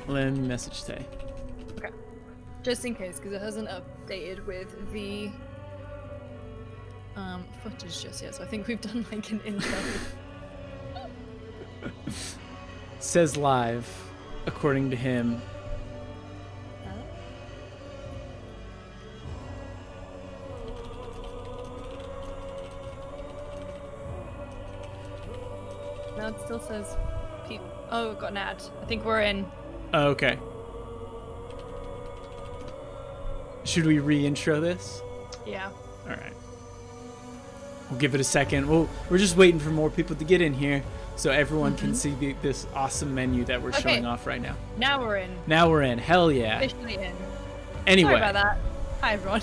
Let me message Tay. Okay. Just in case, because it hasn't updated with the footage just yet. So I think we've done like an intro. Says live, according to him. No, it still says oh, got an ad. I think we're in. Oh, okay. Should we re-intro this? Yeah. All right. We'll give it a second. We're just waiting for more people to get in here so everyone can see this awesome menu that we're showing off right now. Now we're in. Now we're in. Hell yeah. Officially in. Anyway. Sorry about that. Hi, everyone.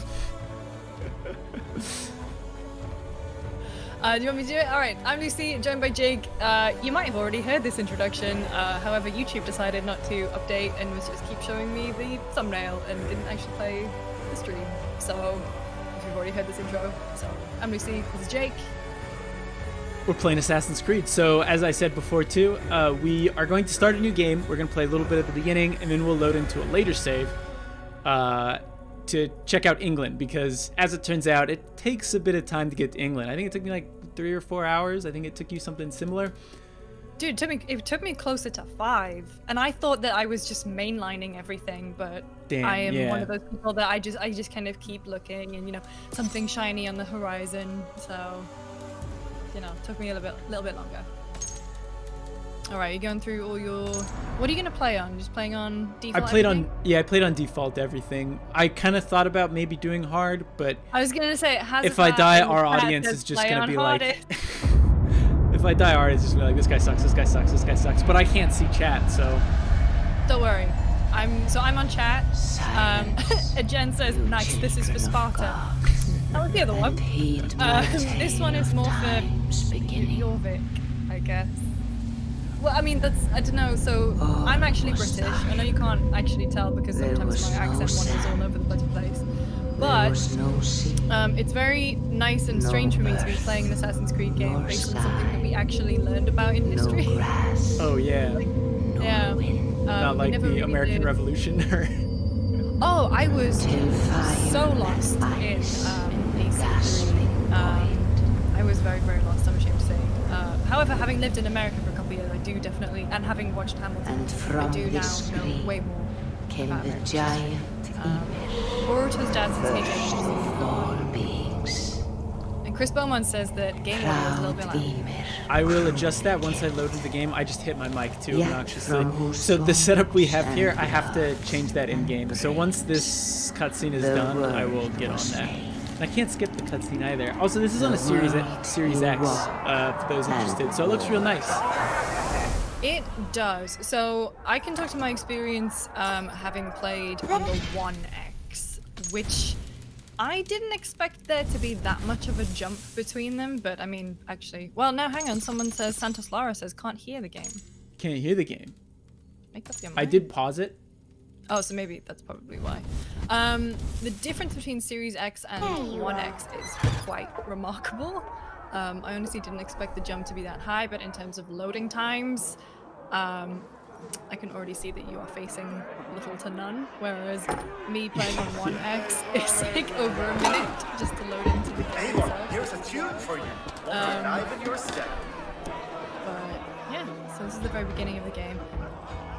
Do you want me to do it? Alright, I'm Lucy, joined by Jake. You might have already heard this introduction, however YouTube decided not to update and was just keep showing me the thumbnail and didn't actually play the stream. So, if you've already heard this intro. So, I'm Lucy, this is Jake. We're playing Assassin's Creed. So, as I said before too, we are going to start a new game. We're going to play a little bit at the beginning, and then we'll load into a later save to check out England, because as it turns out, it takes a bit of time to get to England. I think it took me like 3 or 4 hours. I think it took you something similar. Dude, it took me closer to 5, and I thought that I was just mainlining everything, but Damn, I am one of those people that I just kind of keep looking, and something shiny on the horizon. So, it took me a little bit longer. All right, you're going through all your. What are you gonna play on? Just playing on default? I played on default everything. I kind of thought about maybe doing hard, but I was gonna say it has. If I die, our audience is just gonna be like. If I die, our audience is just gonna be like, this guy sucks, this guy sucks, this guy sucks. But I can't see chat, so. Don't worry, I'm on chat. Jen says, "Nice, this is for Sparta." That was the other one. This one is more for Jorvik, I guess. Well, I mean, I don't know, so I'm actually British. I know you can't actually tell because sometimes my accent wanders all over the bloody place. But it's very nice and strange for me to be playing an Assassin's Creed game based on something that we actually learned about in history. Oh, yeah. Yeah. Not like the American Revolution or... Oh, I was so lost in basically. I was very, very lost, I'm ashamed to say. However, having lived in America for a couple of years, I do definitely, and having watched Hamilton, I do now know way more about America. Boruto's dad says, "Hey James." And Chris Beaumont says that game audio is a little bit loud. I will adjust that once I load into the game. I just hit my mic too obnoxiously. So the setup we have here, I have to change that in game. So once this cutscene is done, I will get on that. I can't skip the cutscene either. Also, this is on a Series X for those interested, so it looks real nice. It does. So I can talk to my experience having played on the One X, which I didn't expect there to be that much of a jump between them, but I mean, actually, well, now hang on. Someone says, Santos Lara says, can't hear the game. Can't hear the game. Make up your mind. I did pause it. Oh, so maybe that's probably why. The difference between Series X and One X is quite remarkable. I honestly didn't expect the jump to be that high, but in terms of loading times, I can already see that you are facing little to none, whereas me playing on One X is like over a minute just to load into the game itself. Here's a tune for you. Dive in your step. But yeah, so this is the very beginning of the game.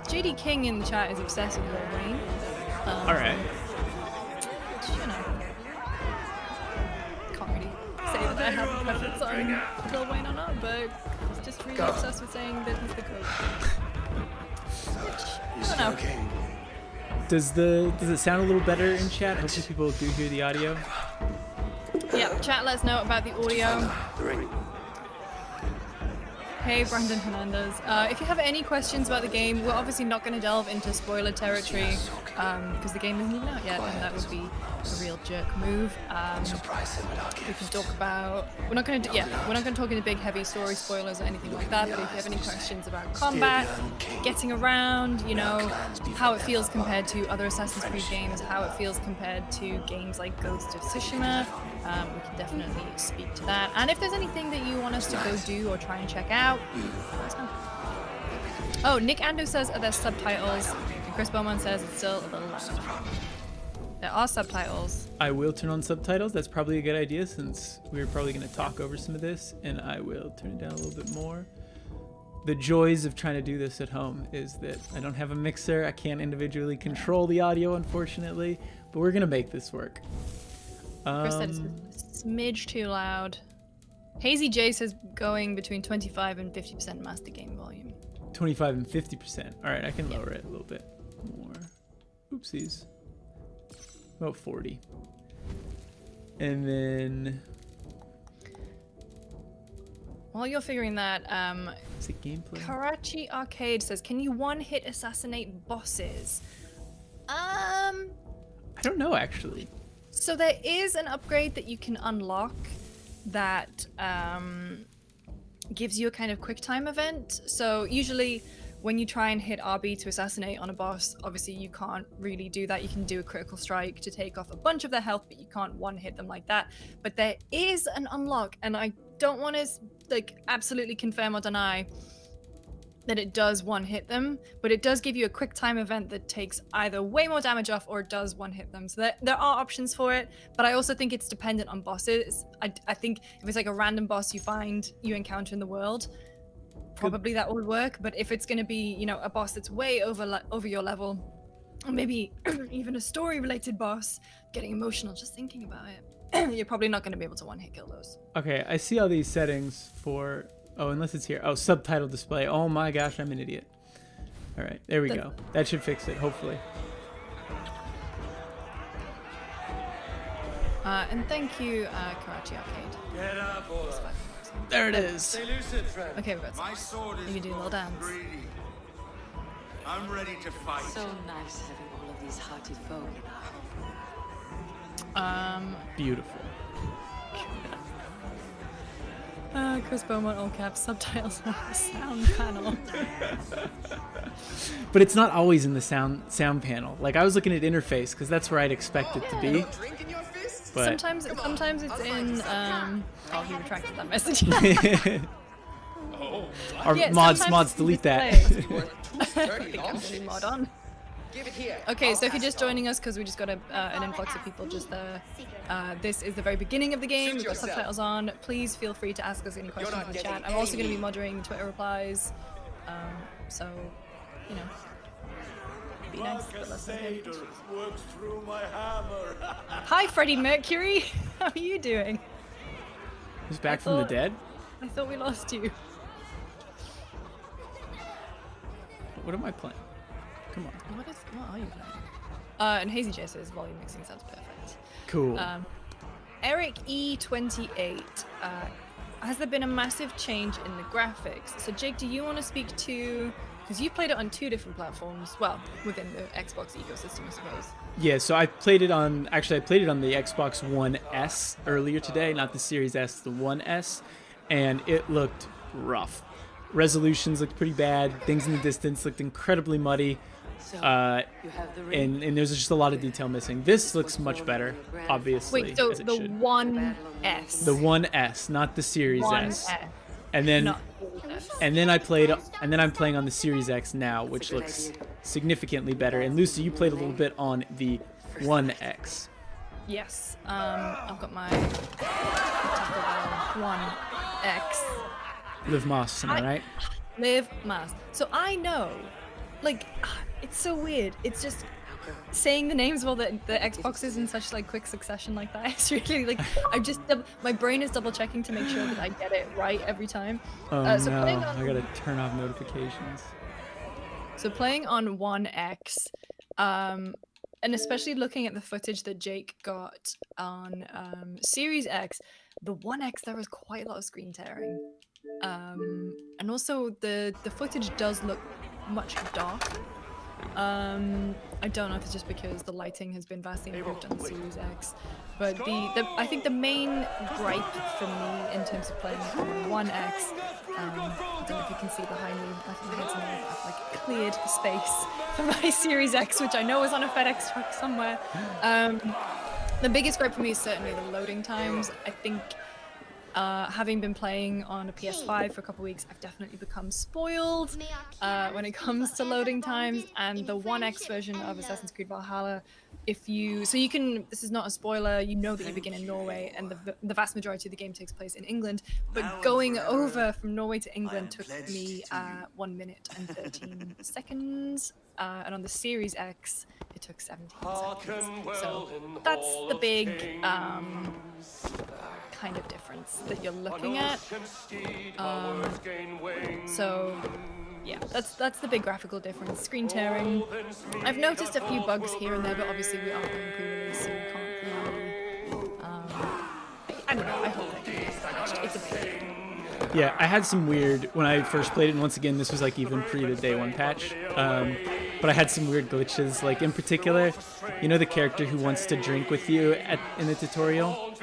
JD King in the chat is obsessed with Lil Wayne. Alright. Which, can't really say that I have a preference on Lil Wayne or not, but he's just really obsessed with saying that he's the coach. Which, I don't know. Does it sound a little better in chat? Hopefully people do hear the audio. Yeah, chat let us know about the audio. Hey, Brandon Hernandez. If you have any questions about the game, we're obviously not going to delve into spoiler territory because the game isn't even out yet, and that would be a real jerk move. We can talk about. We're not going to talk into big, heavy story spoilers or anything like that. But if you have any questions about combat, getting around, how it feels compared to other Assassin's Creed games, how it feels compared to games like Ghost of Tsushima, we can definitely speak to that. And if there's anything that you want us to go do or try and check out. Oh, Nick Ando says, are there subtitles? Chris Bowman says it's still a little loud. There are subtitles. I will turn on subtitles. That's probably a good idea since we're probably going to talk over some of this, and I will turn it down a little bit more. The joys of trying to do this at home is that I don't have a mixer. I can't individually control the audio, unfortunately, but we're going to make this work. Chris said it's a smidge too loud. Hazy J says going between 25 and 50% master game volume. 25 and 50%. All right, I can lower it a little bit more. Oopsies. About 40. And then... While you're figuring that, is it gameplay? Karachi Arcade says, can you one-hit assassinate bosses? I don't know, actually. So there is an upgrade that you can unlock that gives you a kind of quick time event. So usually when you try and hit RB to assassinate on a boss, obviously you can't really do that. You can do a critical strike to take off a bunch of their health, but you can't one-hit them like that. But there is an unlock, and I don't want to like absolutely confirm or deny that it does one-hit them, but it does give you a quick time event that takes either way more damage off or it does one-hit them. So there are options for it, but I also think it's dependent on bosses. I think if it's like a random boss you encounter in the world, probably that would work. But if it's going to be, you know, a boss that's way over your level, or maybe even a story-related boss, getting emotional just thinking about it, you're probably not going to be able to one-hit kill those. Okay, I see all these settings for... Oh, unless it's here. Oh, subtitle display. Oh my gosh, I'm an idiot. All right, there we go. That should fix it, hopefully. And thank you, Karachi Arcade. Get up, There it is. Okay, we've got My sword is you can do a little dance. greedy. I'm ready to fight. So nice having all of these hearty folk in our home. Beautiful. Chris Beaumont, all caps, subtitles on the sound panel. But it's not always in the sound panel. Like I was looking at interface because that's where I'd expect it to be. Drink in your fist? But Sometimes it's in. Oh, he retracted that message. Our Yeah, mods sometimes delete that. I think I'm putting mod on. Give it here. Okay, so if you're just joining us because we just got an influx of people just there, this is the very beginning of the game. We've got subtitles on. Please feel free to ask us any questions in the chat. I'm also going to be moderating Twitter replies, so you know, be nice. But let's not get it. Works through my hammer. Hi, Freddie Mercury. How are you doing? Who's back from the dead? I thought we lost you. What am I playing? Come on. What are you playing? And Hazy J says volume mixing sounds perfect. Cool. Eric E28, has there been a massive change in the graphics? So Jake, do you want to speak to, because you've played it on 2 different platforms, well, within the Xbox ecosystem, I suppose. Yeah, so I played it on the Xbox One S earlier today, not the Series S, the One S, and it looked rough. Resolutions looked pretty bad, things in the distance looked incredibly muddy. And there's just a lot of detail missing. This looks much better, obviously. Wait, so as it the should. One S. The One S, not the Series One S. S. And then Not S. and then I'm playing on the Series X now, which looks significantly better. And Lucy, you played a little bit on the One X. Yes, I've got my One X. Liv Moss, am I right? Live Mass. So I know, like, it's so weird. It's just saying the names of all the Xboxes in such like quick succession like that. It's really like my brain is double checking to make sure that I get it right every time. Oh So no, playing on, I gotta turn off notifications. So playing on One X, and especially looking at the footage that Jake got on Series X, the One X, there was quite a lot of screen tearing. And also the footage does look much darker. I don't know if it's just because the lighting has been vastly improved on the Series X, but I think the main gripe for me in terms of playing it on One X, I don't know if you can see behind me, I think my head's in there, I've like cleared space for my Series X, which I know is on a FedEx truck somewhere. The biggest gripe for me is certainly the loading times. I think Having been playing on a PS5 for a couple weeks, I've definitely become spoiled when it comes to loading times. And the 1X version of Assassin's Creed Valhalla, this is not a spoiler, you know that you begin in Norway, and the vast majority of the game takes place in England. But going over from Norway to England took me 1 minute and 13 seconds. And on the Series X, it took 17 seconds. So that's the big kind of difference that you're looking at. So yeah, that's the big graphical difference. Screen tearing. I've noticed a few bugs here and there, but obviously we are playing pre-release, so we can't really. I don't know. I hope it's a big. Yeah, I had some weird when I first played it, and once again, this was like even pre the day one patch. But I had some weird glitches, like in particular, you know the character who wants to drink with you in the tutorial?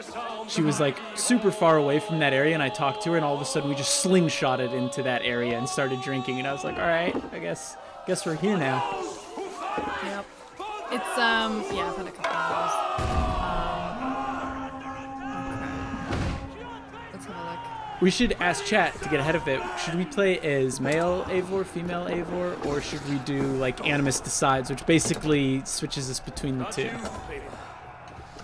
She was like super far away from that area, and I talked to her, and all of a sudden we just slingshotted into that area and started drinking, and I was like, all right, I guess we're here now. Yep. It's yeah, I've had a couple of those. Let's have a look. We should ask chat to get ahead of it. Should we play as male Eivor, female Eivor, or should we do like Animus Decides, which basically switches us between the two?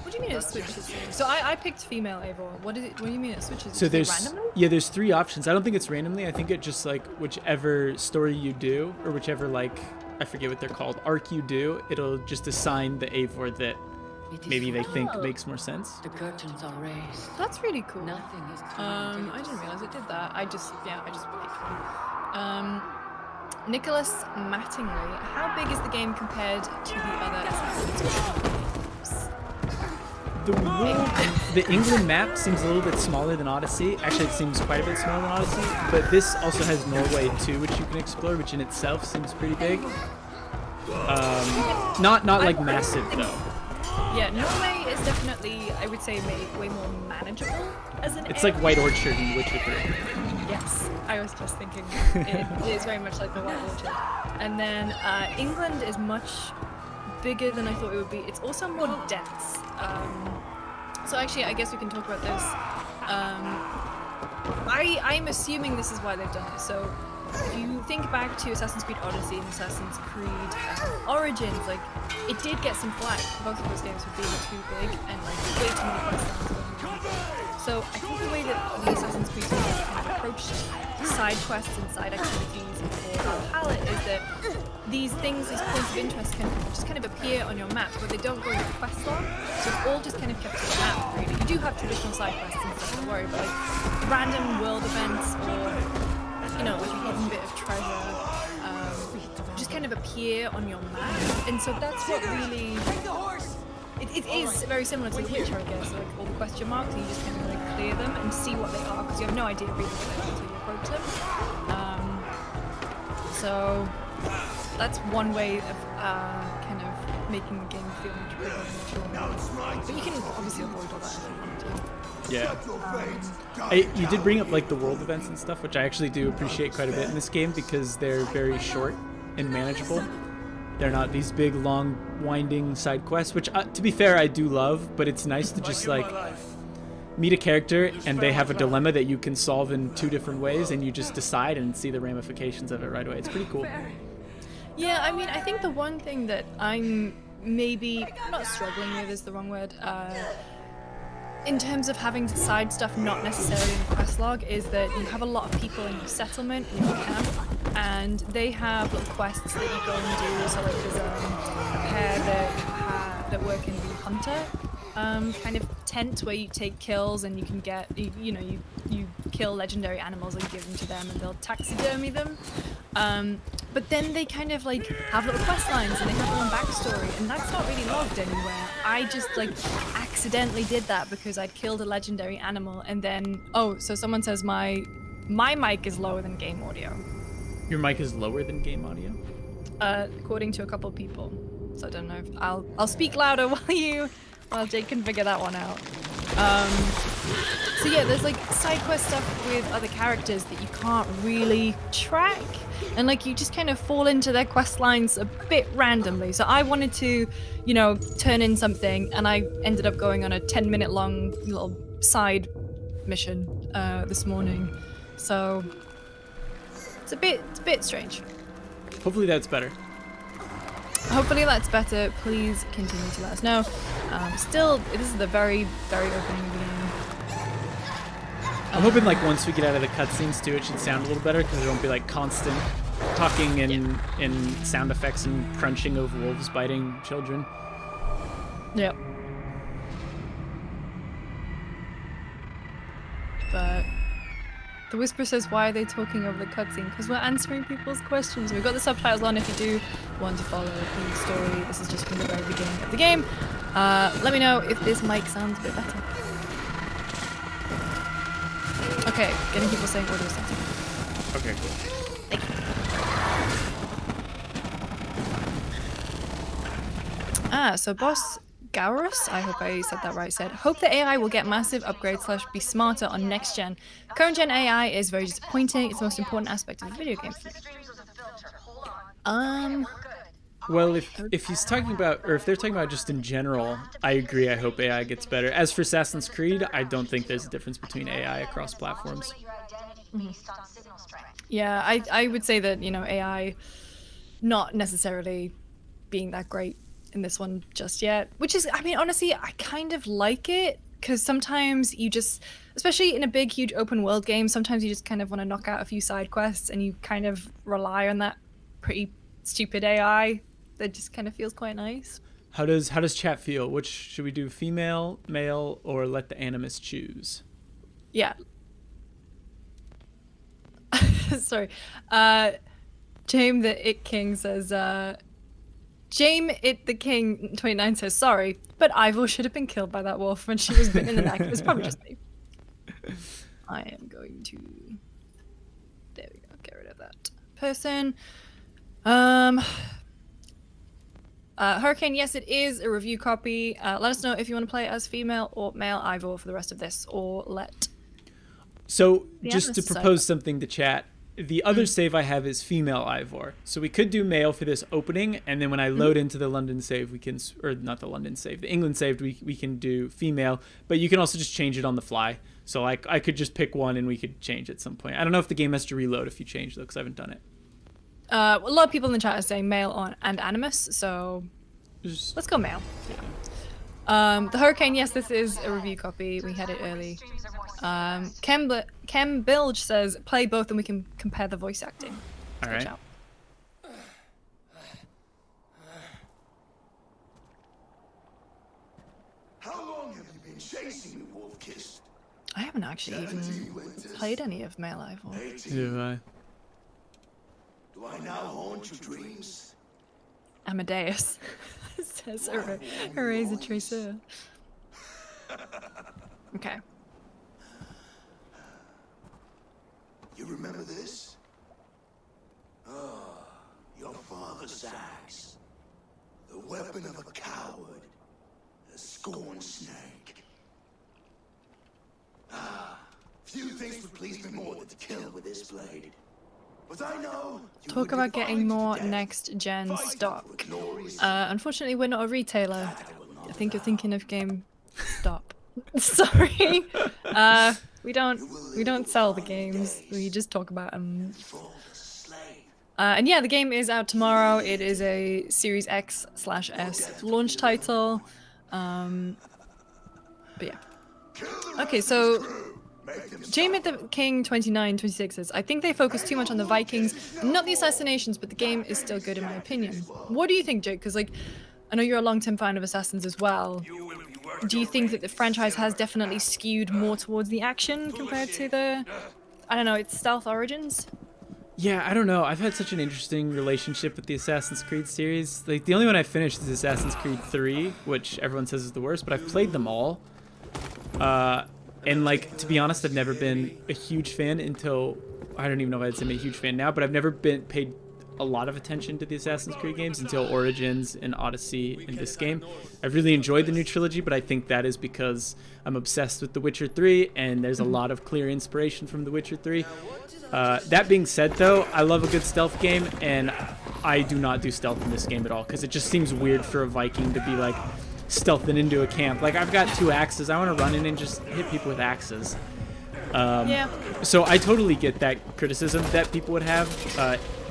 What do you mean it switches? So I picked female Eivor. What do you mean it switches? So there's randomly? there's 3 options. I don't think it's randomly. I think it just like whichever story you do, or whichever like I forget what they're called, arc you do, it'll just assign the Eivor that maybe they think makes more sense. The curtains are raised. That's really cool. Nothing is I didn't realize it did that. I just picked one. Nicholas Mattingly, how big is the game compared to the other Assassin's Creed games? The England map seems a little bit smaller than Odyssey. Actually, it seems quite a bit smaller than Odyssey. But this also has Norway too, which you can explore, which in itself seems pretty big. Not like massive though. Yeah, Norway is definitely, I would say, way more manageable as an It's area. like White Orchard in Witcher 3. Yes, I was just thinking it is very much like the White Orchard. And then England is much bigger than I thought it would be. It's also more dense. So actually, I guess we can talk about this. I'm assuming this is why they've done it. So if you think back to Assassin's Creed Odyssey and Assassin's Creed Origins, like it did get some flack, both of those games, for being too big and like way too many quest lines. So I think the way that the Assassin's Creed games kind of approached side quests and side activities for Valhalla is that these things, these points of interest, can just kind of appear on your map, but they don't go into quest log. So it's all just kind of kept to the map, really. You do have traditional side quests and stuff, don't worry, but like random world events or like a hidden bit of treasure, just kind of appear on your map, and so that's what really. It is very similar to The Witcher, I guess. Like all the question marks, and you just kind of like clear them and see what they are, because you have no idea really what they are until you approach them. So that's one way of kind of making the game feel much bigger and mature. But you can obviously avoid all that if you want to. Yeah. You did bring up like the world events and stuff, which I actually do appreciate quite a bit in this game because they're very short and manageable. They're not these big, long, winding side quests, which to be fair, I do love, but it's nice to just like meet a character and they have a dilemma that you can solve in 2 different ways and you just decide and see the ramifications of it right away. It's pretty cool. Yeah, I mean, I think the one thing that I'm maybe not struggling with is the wrong word, in terms of having side stuff not necessarily in the quest log, is that you have a lot of people in your settlement, in your camp, and they have little quests that you go and do. So like there's a pair that work in the hunter kind of tent where you take kills and you can get, you kill legendary animals and give them to them and they'll taxidermy them. But then they kind of like have little quest lines and they have their own backstory, and that's not really logged anywhere. I just like accidentally did that because I'd killed a legendary animal, and then so someone says my mic is lower than game audio. Your mic is lower than game audio? According to a couple people. So I don't know if I'll speak louder while Jake can figure that one out. So yeah, there's like side quest stuff with other characters that you can't really track, and like you just kind of fall into their quest lines a bit randomly. So I wanted to, turn in something, and I ended up going on a 10-minute long little side mission this morning, so it's a bit strange. Hopefully that's better. Hopefully that's better. Please continue to let us know. Still, this is the very opening of the game. I'm hoping like once we get out of the cutscenes too, it should sound a little better because there won't be like constant talking and sound effects and crunching of wolves biting children. Yep. But the Whisper says, why are they talking over the cutscene? Because we're answering people's questions. We've got the subtitles on if you do want to follow the story. This is just from the very beginning of the game. Let me know if this mic sounds a bit better. Okay, getting people saying audio sounds. Okay, cool. Thank you. So Boss Gaurus, I hope I said that right, said, hope the AI will get massive upgrades / be smarter on next gen. Current gen AI is very disappointing. It's the most important aspect of the video game. Well, if he's talking about, or if they're talking about just in general, I agree. I hope AI gets better. As for Assassin's Creed, I don't think there's a difference between AI across platforms. Mm-hmm. Yeah, I would say that, you know, AI not necessarily being that great in this one just yet, which is, I mean, honestly, I kind of like it because sometimes you just, especially in a big, huge open world game, sometimes you just kind of want to knock out a few side quests and you kind of rely on that pretty stupid AI that just kind of feels quite nice. How does chat feel? Which should we do, female, male, or let the animus choose? Yeah. Sorry. James the It King says, James It the King 29 says, sorry, but Ivor should have been killed by that wolf when she was bitten in the neck. It was probably just me. I am going to, there we go, get rid of that person. Hurricane, yes, it is a review copy. Let us know if you want to play it as female or male Ivor for the rest of this, or let. So, just to propose something to chat, the other save I have is female Ivor. So we could do male for this opening, and then when I load into the London save, we can, or not the London save, the England saved, we can do female, but you can also just change it on the fly. So like I could just pick one and we could change at some point. I don't know if the game has to reload if you change though, because I haven't done it. A lot of people in the chat are saying male on and animus, so let's go male. Yeah. The Hurricane, yes, this is a review copy. We had it early. Kem Bilge says, play both and we can compare the voice acting. All right. How long have you been chasing me, Wolf-Kissed? I haven't actually even played any of male Ivor. Yeah, Do I now haunt your dreams? Amadeus says, erase a tracer. Okay. You remember this? Ah, your father's axe. The weapon of a coward. A scorned snake. Ah, few things would please me more than to kill with this blade. But I know Talk about getting more next gen stock. Unfortunately, we're not a retailer. I think you're thinking of GameStop. Sorry. We don't sell the games. We just talk about them. And yeah, the game is out tomorrow. It is a Series X/S launch title. But yeah. Okay, so James the King 2926 says, I think they focus too much on the Vikings, not the assassinations, but the game is still good in my opinion. What do you think, Jake? Because like, I know you're a long-term fan of Assassins as well. Do you think that the franchise has definitely skewed more towards the action compared to the, I don't know, its stealth origins? Yeah, I don't know. I've had such an interesting relationship with the Assassin's Creed series. Like, the only one I finished is Assassin's Creed 3, which everyone says is the worst, but I've played them all. And like, to be honest, I've never been a huge fan until, I don't even know if I'd say I'm a huge fan now, but I've never paid a lot of attention to the Assassin's Creed games until Origins and Odyssey and this game. I've really enjoyed the new trilogy, but I think that is because I'm obsessed with The Witcher 3, and there's a lot of clear inspiration from The Witcher 3. That being said, though, I love a good stealth game, and I do not do stealth in this game at all, because it just seems weird for a Viking to be like stealthing into a camp. Like, I've got 2 axes. I want to run in and just hit people with axes. Yeah. So I totally get that criticism that people would have.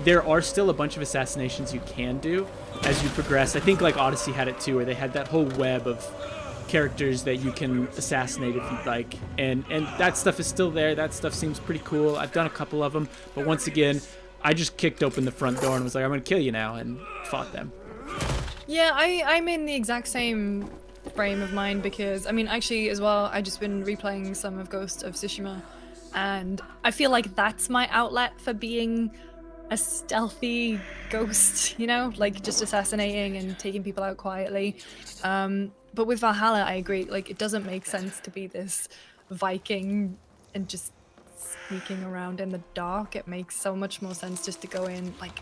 There are still a bunch of assassinations you can do as you progress. I think like Odyssey had it too, where they had that whole web of characters that you can assassinate if you'd like, and that stuff is still there. That stuff seems pretty cool. I've done a couple of them, but once again, I just kicked open the front door and was like, I'm gonna kill you now, and fought them. Yeah, I'm in the exact same frame of mind because, I mean, actually as well, I've just been replaying some of Ghost of Tsushima, and I feel like that's my outlet for being a stealthy ghost, you know, like just assassinating and taking people out quietly. But with Valhalla, I agree, like it doesn't make sense to be this Viking and just sneaking around in the dark. It makes so much more sense just to go in. Like,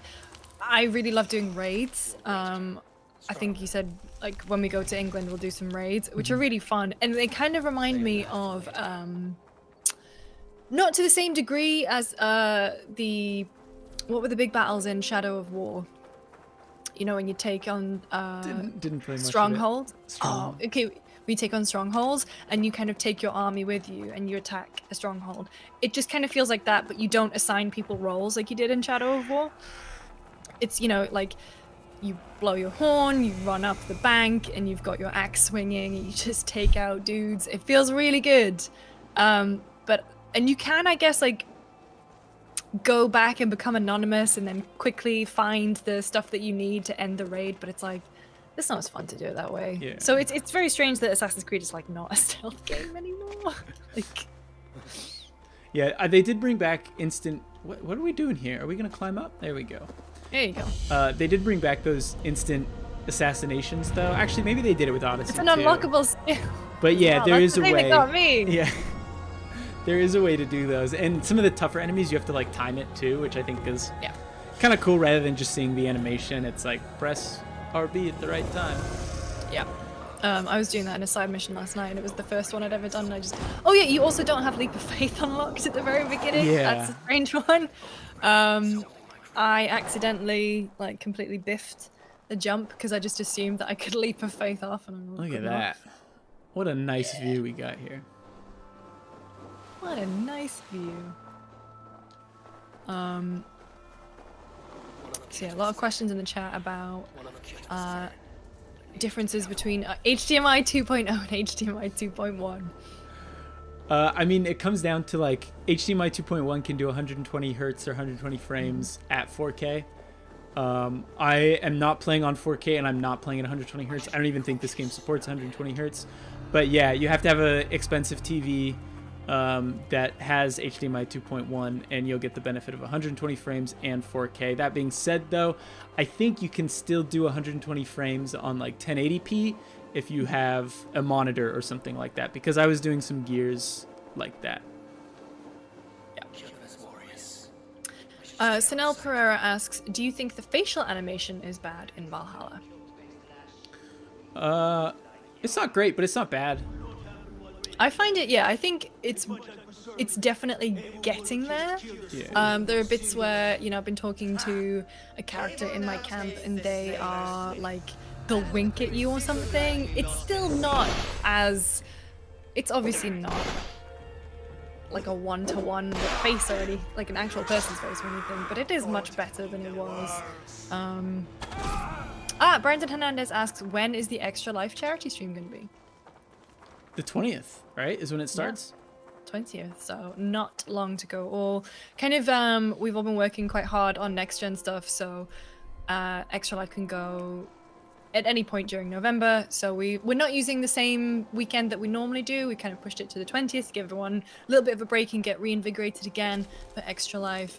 I really love doing raids. I think you said like when we go to England we'll do some raids, which are really fun, and they kind of remind me of not to the same degree as what were the big battles in Shadow of War, you know, when you take on Didn't play much stronghold. Strong. Oh, okay, we take on strongholds and you kind of take your army with you and you attack a stronghold. It just kind of feels like that, but you don't assign people roles like you did in Shadow of War. It's, you know, like you blow your horn, you run up the bank, and you've got your axe swinging, and you just take out dudes. It feels really good. And you can, I guess, like go back and become anonymous and then quickly find the stuff that you need to end the raid, but it's like, it's not as fun to do it that way. Yeah. So it's very strange that Assassin's Creed is like not a stealth game anymore. Like, Yeah, they did bring back instant. What are we doing here? Are we gonna climb up? There we go. there you go. They did bring back those instant assassinations, though. Actually, maybe they did it with Odyssey It's an too. unlockable skill. But yeah, Wow, there that's is the a thing way. that got me. Yeah, there is a way to do those, and some of the tougher enemies you have to like time it too, which I think is Yeah. kind of cool. Rather than just seeing the animation, it's like press RB at the right time. Yeah. I was doing that in a side mission last night, and it was the first one I'd ever done. And I just, oh yeah, you also don't have Leap of Faith unlocked at the very beginning. Yeah. That's a strange one. I accidentally like completely biffed the jump because I just assumed that I could Leap of Faith off, and I Look at could not. that. What a nice view we got here. What a nice view. So yeah, a lot of questions in the chat about differences between HDMI 2.0 and HDMI 2.1. I mean, it comes down to like HDMI 2.1 can do 120 hertz or 120 frames at 4K. I am not playing on 4K, and I'm not playing at 120 hertz. I don't even think this game supports 120 hertz. But yeah, you have to have an expensive TV that has HDMI 2.1, and you'll get the benefit of 120 frames and 4K. That being said, though, I think you can still do 120 frames on like 1080p if you have a monitor or something like that, because I was doing some gears like that. Sanel Pereira asks, do you think the facial animation is bad in Valhalla? It's not great, but it's not bad. I find it, yeah, I think it's definitely getting there. Yeah. There are bits where, you know, I've been talking to a character in my camp and they are like, they'll wink at you or something. It's still not as, it's obviously not like a one-to-one face already, like an actual person's face or anything, but it is much better than it was. Brandon Hernandez asks, when is the Extra Life charity stream going to be? The 20th, right, is when it starts? 20th, so not long to go. Or kind of, we've all been working quite hard on next gen stuff, so Extra Life can go at any point during November. So we're not using the same weekend that we normally do. We kind of pushed it to the 20th to give everyone a little bit of a break and get reinvigorated again for Extra Life.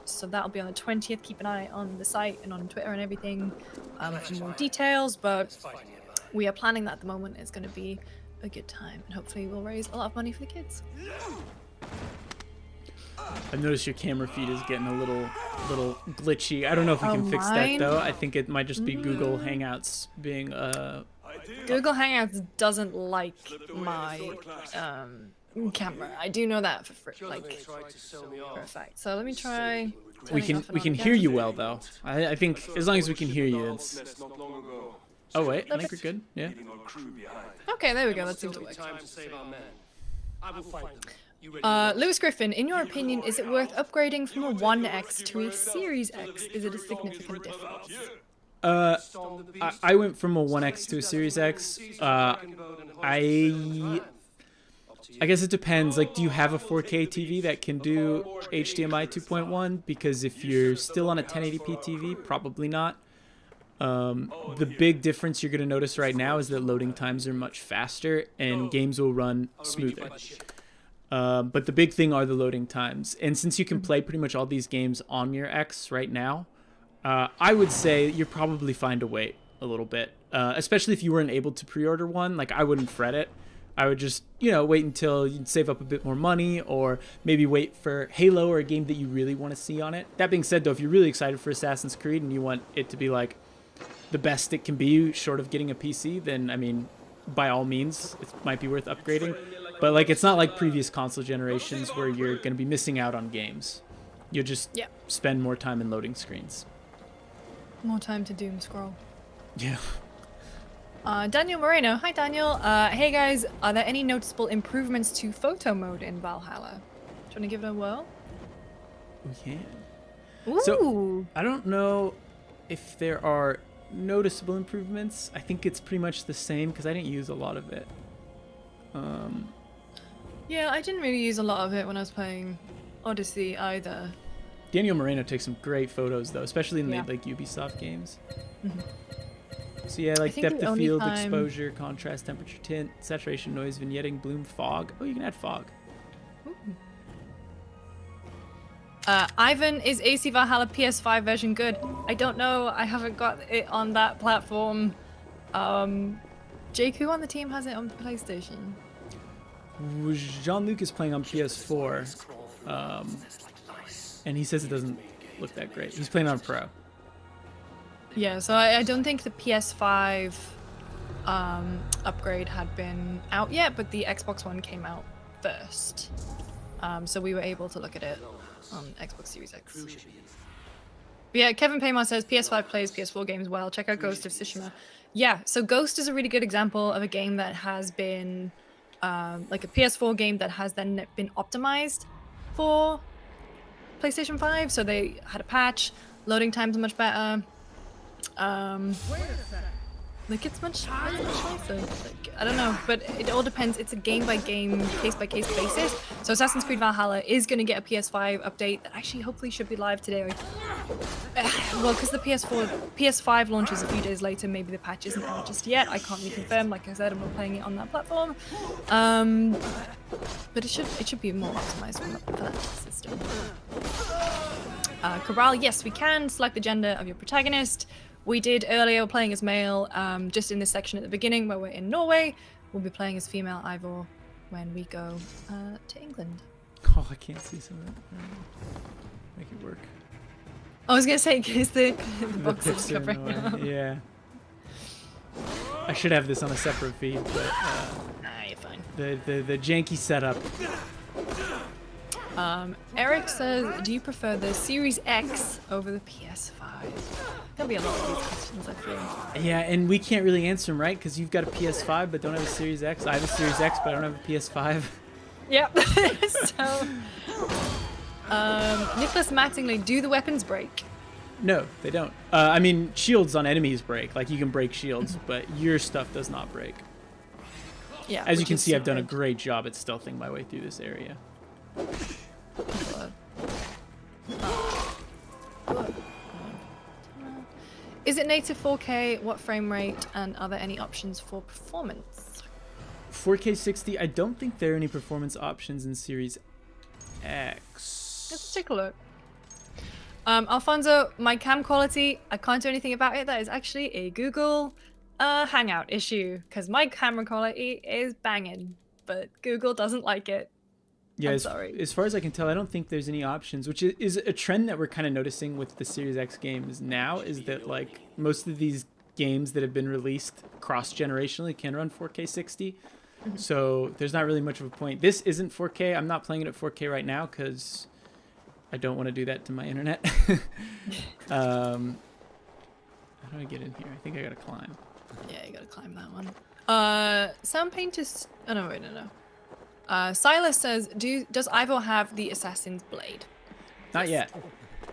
So that'll be on the 20th. Keep an eye on the site and on Twitter and everything for more details. But we are planning that at the moment. It's going to be a good time, and hopefully we'll raise a lot of money for the kids. I've noticed your camera feed is getting a little glitchy. I don't know if we can fix that mine? though. I think it might just be Google Hangouts being Google Hangouts doesn't like my camera. I do know that for a fact. So let me try. we turning off and can on hear again. you well though. I think as long as we can hear you, it's. Oh wait, I think we're good. Yeah. Okay, there we go. That seems to work. Lewis Griffin, in your opinion, is it worth upgrading from a 1X to a Series X? Is it a significant difference? I went from a 1X to a Series X. I guess it depends. Like, do you have a 4K TV that can do HDMI 2.1? Because if you're still on a 1080p TV, probably not. The big difference you're going to notice right now is that loading times are much faster and games will run smoother. But the big thing are the loading times. And since you can play pretty much all these games on your X right now, I would say you're probably fine to wait a little bit, especially if you weren't able to pre-order one. Like, I wouldn't fret it. I would just, wait until you'd save up a bit more money, or maybe wait for Halo or a game that you really want to see on it. That being said, though, if you're really excited for Assassin's Creed and you want it to be like the best it can be short of getting a PC, then, I mean, by all means, it might be worth upgrading. But, like, it's not like previous console generations where you're going to be missing out on games. You'll just spend more time in loading screens. More time to doom scroll. Yeah. Daniel Moreno. Hi, Daniel. Hey, guys. Are there any noticeable improvements to photo mode in Valhalla? Do you want to give it a whirl? We can. Ooh. So, I don't know if there are noticeable improvements. I think it's pretty much the same because I didn't use a lot of it. Yeah, I didn't really use a lot of it when I was playing Odyssey either. Daniel Moreno takes some great photos, though, especially in the like Ubisoft games. Mm-hmm. So yeah, like depth of field, time... exposure, contrast, temperature, tint, saturation, noise, vignetting, bloom, fog. Oh, you can add fog. Ivan, is AC Valhalla PS5 version good? I don't know. I haven't got it on that platform. Jake, who on the team has it on PlayStation? Jean-Luc is playing on PS4, and he says it doesn't look that great. He's playing on Pro. Yeah, so I don't think the PS5 upgrade had been out yet, but the Xbox One came out first. So we were able to look at it on Xbox Series X. But yeah, Kevin Paymar says PS5 plays PS4 games well. Check out Ghost of Tsushima. Yeah, so Ghost is a really good example of a game that has been like a PS4 game that has then been optimized for PlayStation 5. So they had a patch, loading times are much better. Like it's much nicer. Like, I don't know, but it all depends. It's a game-by-game, case-by-case basis. So Assassin's Creed Valhalla is going to get a PS5 update that actually hopefully should be live today. Well, because the PS5 launches a few days later, maybe the patch isn't out just yet. I can't really confirm. Like I said, I'm not playing it on that platform. But it should be more optimized for that system. Corral, yes, we can select the gender of your protagonist. We did earlier playing as male, just in this section at the beginning where we're in Norway. We'll be playing as female Ivor when we go to England. Oh, I can't see some of that. Make it work. I was going to say, because the box is are covering. Yeah. I should have this on a separate feed, but Nah, you're fine. the janky setup. Eric says, do you prefer the Series X over the PS5? There'll be a lot of these questions, I feel. Yeah, and we can't really answer them, right? Because you've got a PS5 but don't have a Series X. I have a Series X but I don't have a PS5. Yep. So, Nicholas Mattingly, do the weapons break? No, they don't. I mean, shields on enemies break. Like, you can break shields, but your stuff does not break. Yeah. As you can see, I've done a great job at stealthing my way through this area. Is it native 4K? What frame rate? And are there any options for performance? 4K 60, I don't think there are any performance options in Series X. Let's take a look. Alfonso, my cam quality, I can't do anything about it. That is actually a Google Hangout issue, because my camera quality is banging, but Google doesn't like it. Yeah, sorry. As far as I can tell, I don't think there's any options, which is a trend that we're kind of noticing with the Series X games now, is that like most of these games that have been released cross-generationally can run 4K 60. Mm-hmm. So there's not really much of a point. This isn't 4K. I'm not playing it at 4K right now because I don't want to do that to my internet. How do I get in here? I think I gotta climb. Yeah, you gotta climb that one. Sound Paint is... Oh, no, wait, no. Silas says, does Ivor have the Assassin's Blade? Not yet,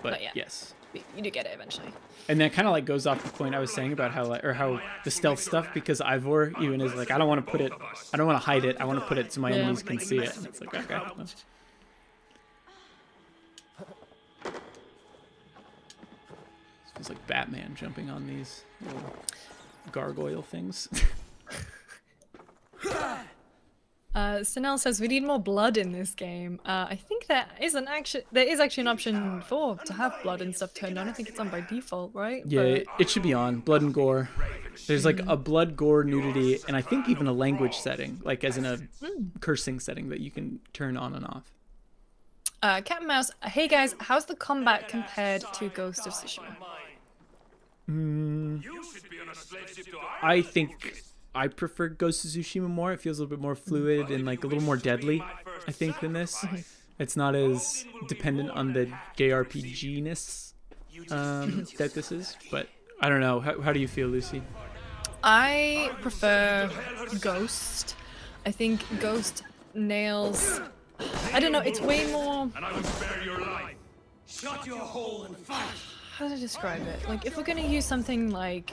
but Not yet. yes. You do get it eventually. And that kind of like goes off the point I was saying about how the stealth stuff, because Ivor even is like, I don't want to hide it. I want to put it so my enemies can see it. And it's like, okay. Well. Feels like Batman jumping on these little gargoyle things. Sinel says we need more blood in this game. I think there is actually an option to have blood and stuff turned on. I think it's on by default, right? Yeah, it should be on blood and gore. There's like a blood, gore, nudity, and I think even a language setting, like as in a cursing setting that you can turn on and off. Cat and Mouse, hey guys, how's the combat compared to Ghost of Tsushima? I think I prefer Ghost of Tsushima more. It feels a little bit more fluid and like a little more deadly, I think, than this. It's not as dependent on the JRPG-ness that this is. But I don't know. How do you feel, Lucy? I prefer Ghost. I think Ghost nails... I don't know, it's way more... Shut your hole and fight. How to describe it? Like, if we're gonna use something like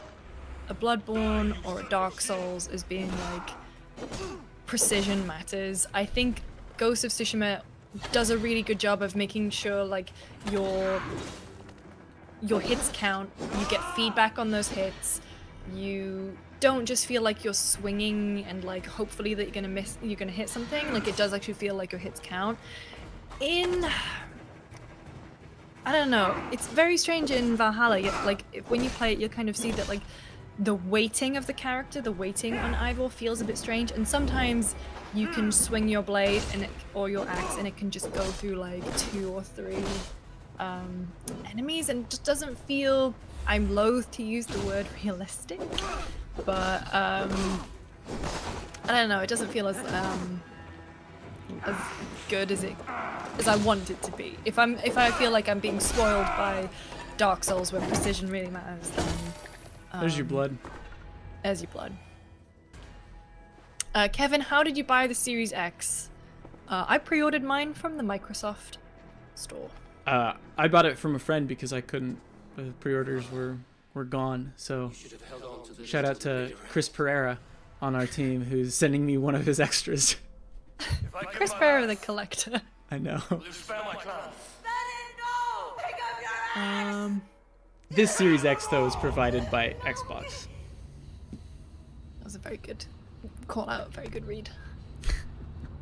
a Bloodborne or a Dark Souls as being like precision matters, I think Ghost of Tsushima does a really good job of making sure like your hits count, you get feedback on those hits, you don't just feel like you're swinging and like hopefully that you're gonna hit something. Like, it does actually feel like your hits count. I don't know, it's very strange in Valhalla. Like, when you play it, you'll kind of see that like the weighting of the character, the weighting on Ivor feels a bit strange, and sometimes you can swing your blade or your axe and it can just go through like 2 or 3 enemies, and it just doesn't feel, I'm loath to use the word realistic, but I don't know, it doesn't feel as good as I want it to be. If I feel like I'm being spoiled by Dark Souls where precision really matters, then there's your blood. There's your blood. Kevin, how did you buy the Series X? I pre-ordered mine from the Microsoft store. I bought it from a friend because I couldn't. The pre-orders were gone. So shout out to Chris Pereira on our team who's sending me one of his extras. Chris Pereira, the collector. I know. This Series X though is provided by Xbox. That was a very good call out, very good read.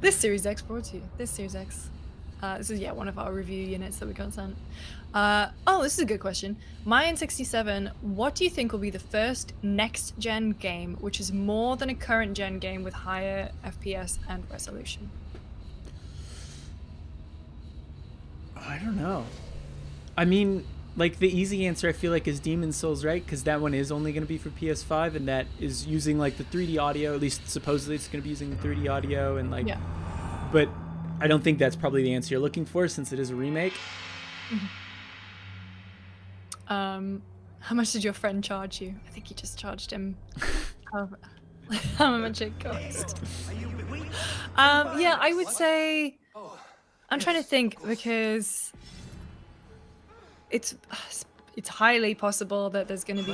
This Series X brought to you. This Series X. This is one of our review units that we got sent. Oh, this is a good question. Mayan67, what do you think will be the first next gen game which is more than a current gen game with higher FPS and resolution? I don't know. I mean, like the easy answer I feel like is Demon's Souls, right? Because that one is only going to be for PS5 and that is using like the 3D audio, at least supposedly it's going to be using the 3D audio and like, but I don't think that's probably the answer you're looking for since it is a remake. How much did your friend charge you? I think you just charged him how much it cost. I would say, I'm trying to think because it's highly possible that there's going to be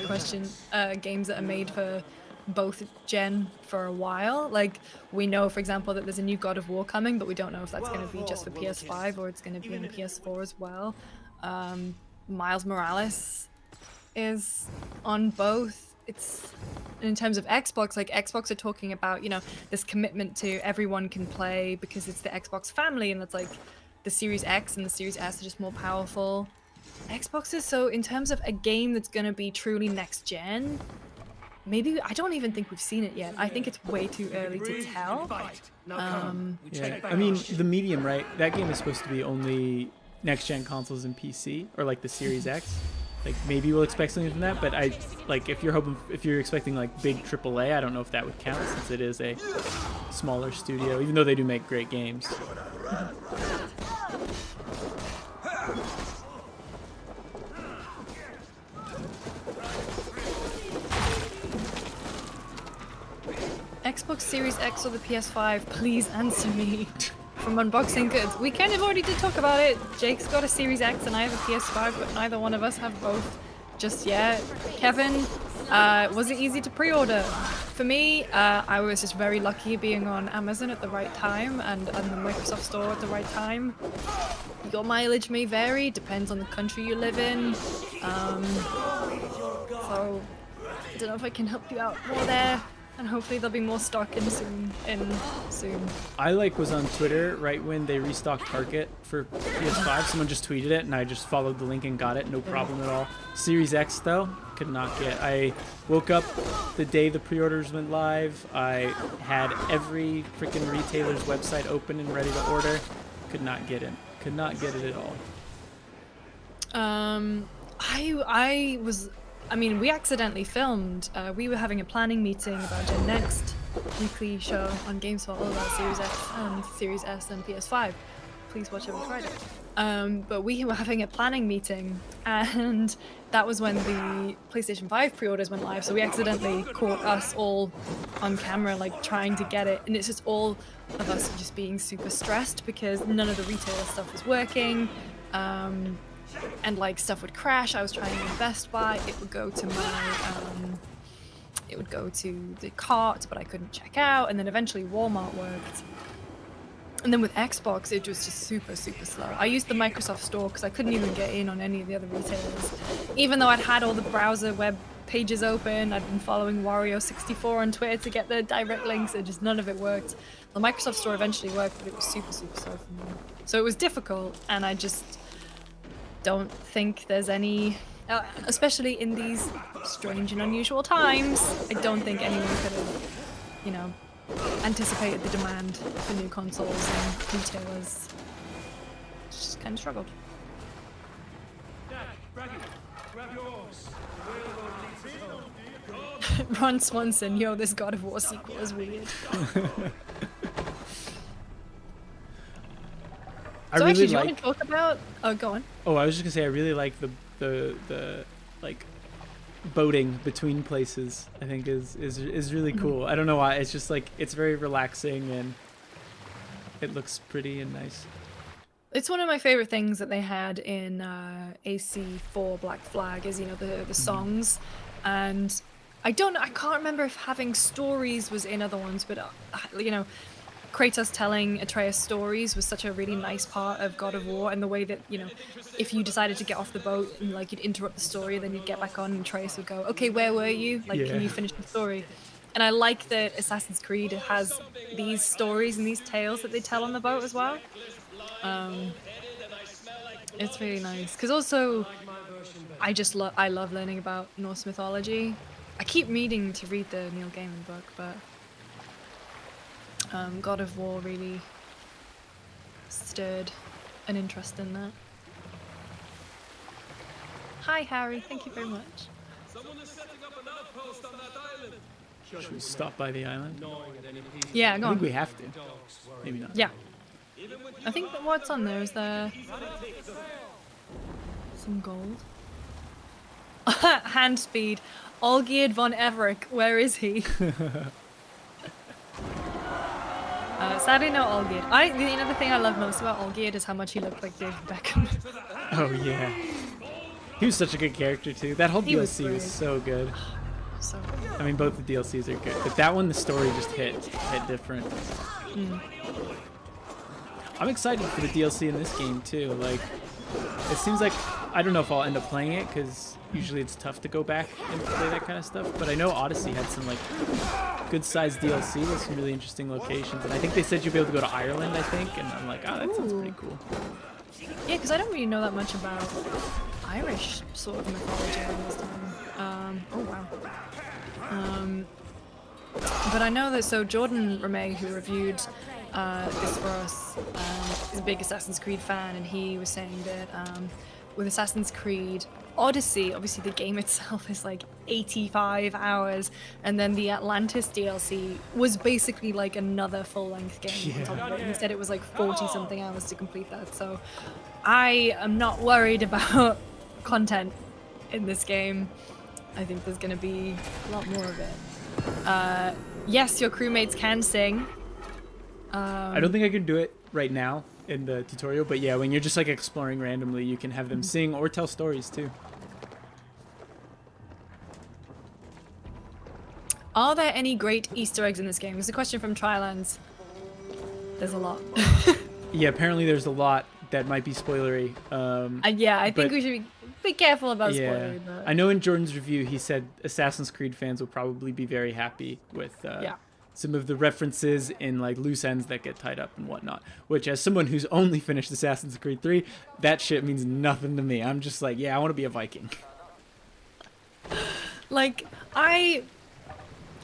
games that are made for both gen for a while. Like, we know, for example, that there's a new God of War coming, but we don't know if that's going to be just for PS5 or it's going to be on PS4 as well. Miles Morales is on both. It's in terms of Xbox, like Xbox are talking about, this commitment to everyone can play because it's the Xbox family, and it's like the Series X and the Series S are just more powerful. Xbox is, so in terms of a game that's going to be truly next gen, maybe, I don't even think we've seen it yet. I think it's way too early to tell. I mean, the Medium, right? That game is supposed to be only next gen consoles and PC, or like the Series X. Like, maybe we'll expect something from that, but if you're expecting like big AAA, I don't know if that would count since it is a smaller studio, even though they do make great games. Xbox Series X or the PS5? Please answer me. From Unboxing Goods. We kind of already did talk about it. Jake's got a Series X and I have a PS5, but neither one of us have both just yet. Kevin, was it easy to pre-order? For me, I was just very lucky being on Amazon at the right time and on the Microsoft Store at the right time. Your mileage may vary, depends on the country you live in. So, I don't know if I can help you out more there. And hopefully there'll be more stock in soon. I was on Twitter right when they restocked Target for PS5. Someone just tweeted it, and I just followed the link and got it. No problem at all. Series X though, could not get. I woke up the day the pre-orders went live. I had every freaking retailer's website open and ready to order. Could not get it. Could not get it at all. I mean, we accidentally filmed. We were having a planning meeting about Gen Next weekly show on Games for All about Series X and Series S and PS5. Please watch every Friday. But we were having a planning meeting, and that was when the PlayStation 5 pre-orders went live. So we accidentally caught us all on camera, trying to get it, and it's just all of us just being super stressed because none of the retailer stuff was working. And stuff would crash. I was trying in Best Buy. It would go to the cart, but I couldn't check out. And then eventually Walmart worked. And then with Xbox, it was just super, super slow. I used the Microsoft Store because I couldn't even get in on any of the other retailers. Even though I'd had all the browser web pages open, I'd been following Wario64 on Twitter to get the direct links, and just none of it worked. The Microsoft Store eventually worked, but it was super, super slow for me. So it was difficult, and I just don't think there's any, especially in these strange and unusual times, I don't think anyone could have, anticipated the demand for new consoles, and retailers just kind of struggled. Ron Swanson, yo, this God of War sequel is weird. So actually, do you want to talk about? Oh, go on. Oh, I was just gonna say I really like the boating between places. I think is really cool. I don't know why. It's just it's very relaxing and it looks pretty and nice. It's one of my favorite things that they had in AC4 Black Flag is the songs, and I can't remember if having stories was in other ones, but Kratos telling Atreus stories was such a really nice part of God of War, and the way that, if you decided to get off the boat and you'd interrupt the story, then you'd get back on and Atreus would go, okay, where were you? Can you finish the story? And I like that Assassin's Creed has these stories and these tales that they tell on the boat as well. It's really nice. Because also, I love learning about Norse mythology. I keep meaning to read the Neil Gaiman book, but God of War really stirred an interest in that. Hi Harry, thank you very much. Should we stop by the island? Yeah, go on. I think we have to. Maybe not. Yeah. I think that what's on there is there some gold. Hand speed. Olgierd von Everett, where is he? Sadly, no Olgierd. The thing I love most about Olgierd is how much he looked like David Beckham. Oh yeah, he was such a good character too. That whole DLC was so good. So good. I mean, both the DLCs are good, but that one, the story just hit different. I'm excited for the DLC in this game too. It seems like I don't know if I'll end up playing it because usually it's tough to go back and play that kind of stuff. But I know Odyssey had some good-sized DLC with some really interesting locations, and I think they said you'll be able to go to Ireland. I think, and I'm like, oh, that sounds pretty cool. Yeah, because I don't really know that much about Irish sort of mythology around this time. Oh wow. But I know that Jordan Ramey, who reviewed this for us, is a big Assassin's Creed fan, and he was saying that with Assassin's Creed Odyssey, obviously the game itself is 85 hours, and then the Atlantis DLC was basically another full-length game on top of it. He said it was 40-something hours to complete that, so I am not worried about content in this game. I think there's going to be a lot more of it. yes, your crewmates can sing. I don't think I can do it right now in the tutorial, but yeah, when you're just like exploring randomly, you can have them sing or tell stories too. Are there any great Easter eggs in this game? There's a question from Trilands. There's a lot. Yeah, apparently there's a lot that might be spoilery. Yeah, I think but- we should be careful about Yeah, spoiling. But... I know in Jordan's review he said Assassin's Creed fans will probably be very happy with Yeah. some of the references in like loose ends that get tied up and whatnot. Which, as someone who's only finished Assassin's Creed 3, that shit means nothing to me. I'm just like, yeah, I want to be a Viking. Like, I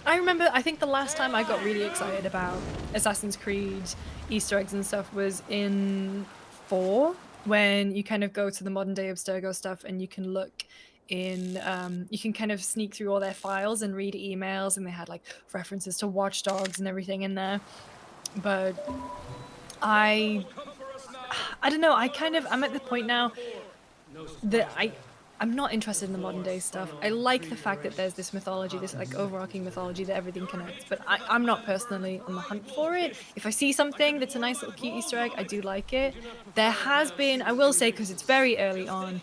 remember, I think the last time I got really excited about Assassin's Creed Easter eggs and stuff was in 4, when you kind of go to the modern day Abstergo stuff and you can look in, you can kind of sneak through all their files and read emails, and they had like references to Watch Dogs and everything in there. But I don't know, I'm at the point now that I'm not interested in the modern day stuff. I like the fact that there's this mythology, this like overarching mythology that everything connects, but I'm not personally on the hunt for it. If I see something that's a nice little cute Easter egg, I do like it. There has been, I will say, because it's very early on,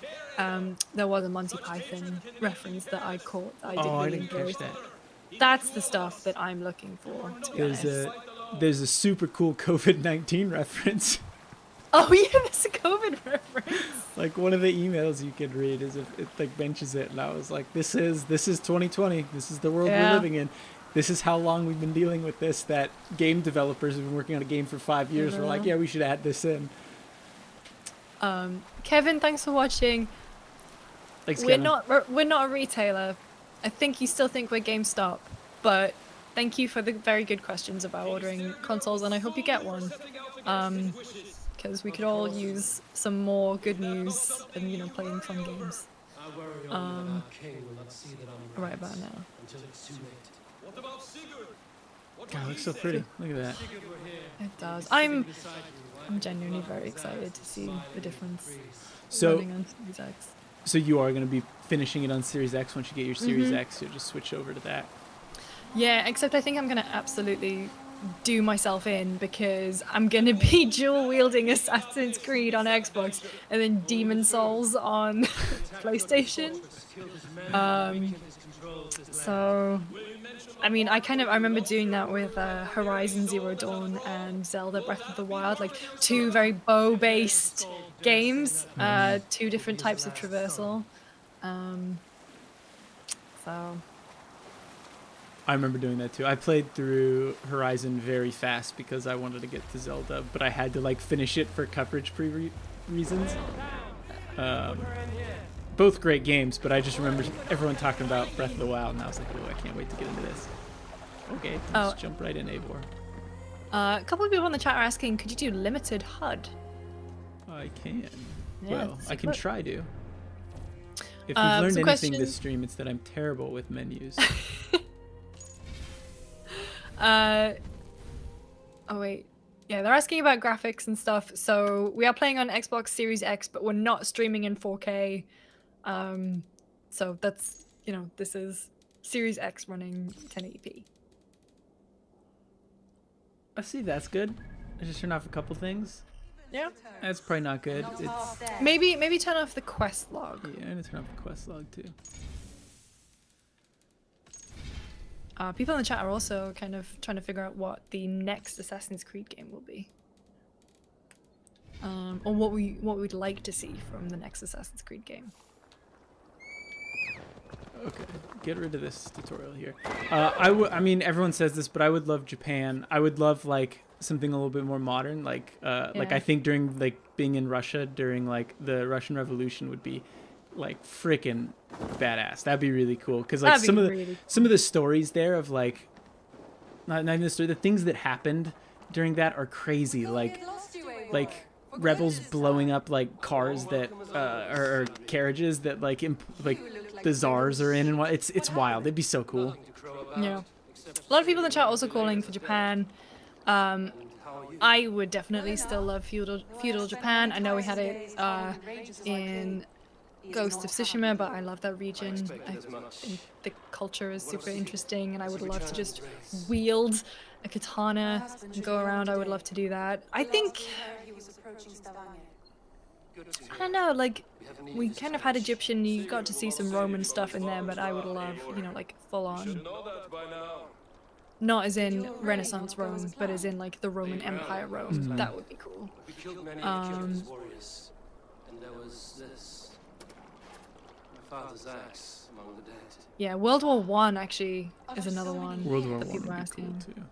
there was a Monty Python reference that I caught that I did I really didn't enjoy. catch that. That's the stuff that I'm looking for, to be honest. There's a super cool COVID-19 reference. Oh yeah, there's a COVID reference. Like one of the emails you could read is if it like mentions it, and I was like, this is 2020. This is the world we're living in. This is how long we've been dealing with this. That game developers have been working on a game for 5 years. We're like, yeah, we should add this in. Kevin, thanks for watching. Thanks, We're Kevin. not a retailer. I think you still think we're GameStop, but thank you for the very good questions about ordering consoles, and I hope you get one. Because we could all use some more good news and, you know, playing fun games. Right about now. God, it looks so pretty. Look at that. It does. I'm genuinely very excited to see the difference So, running on Series X. so you are going to be finishing it on Series X once you get your Series X. You'll just switch over to that. Yeah, except I think I'm going to absolutely do myself in, because I'm going to be dual wielding Assassin's Creed on Xbox and then Demon Souls on PlayStation. So, I mean, I remember doing that with Horizon Zero Dawn and Zelda Breath of the Wild, like 2 very bow-based games, 2 different types of traversal. So... I remember doing that too. I played through Horizon very fast because I wanted to get to Zelda, but I had to like finish it for coverage reasons. Both great games, but I just remember everyone talking about Breath of the Wild, and I was like, oh, I can't wait to get into this. Okay, let's jump right in, Eivor. A couple of people in the chat are asking, could you do limited HUD? I can. Yeah, Well, let's I see can what- try to. If you've learned some anything question- this stream, it's that I'm terrible with menus. Oh wait. Yeah, they're asking about graphics and stuff. So we are playing on Xbox Series X, but we're not streaming in 4K. So that's, you know, this is Series X running 1080p. I see, that's good. I just turned off a couple things. Yeah. That's probably not good. It's Maybe turn off the quest log. yeah, I'm gonna turn off the quest log too. People in the chat are also kind of trying to figure out what the next Assassin's Creed game will be. Or what we'd like to see from the next Assassin's Creed game. Okay, get rid of this tutorial here. I mean, everyone says this, but I would love Japan. I would love like something a little bit more modern. Like I think during like being in Russia during like the Russian Revolution would be like freaking badass. That'd be really cool. Cause like some of the stories there of like, not even the story, the things that happened during that are crazy. Like rebels blowing up like cars that or carriages that like the czars are in, and what it's wild. It'd be so cool. Yeah, a lot of people in the chat also calling for Japan. I would definitely still love feudal Japan. I know we had it in Ghost of Tsushima, but I love that region. I think the culture is super interesting, and I would love to just wield a katana and go around. I would love to do that. I think, I don't know, like, we kind of had Egyptian, you got to see some Roman stuff in there, but I would love, you know, like, full on. Not as in Renaissance Rome, but as in, like, the Roman Empire Rome. That would be cool. And there was this. My father's axe among the dead. Yeah, World War One actually is another one World War that One people are would be cool asking. too.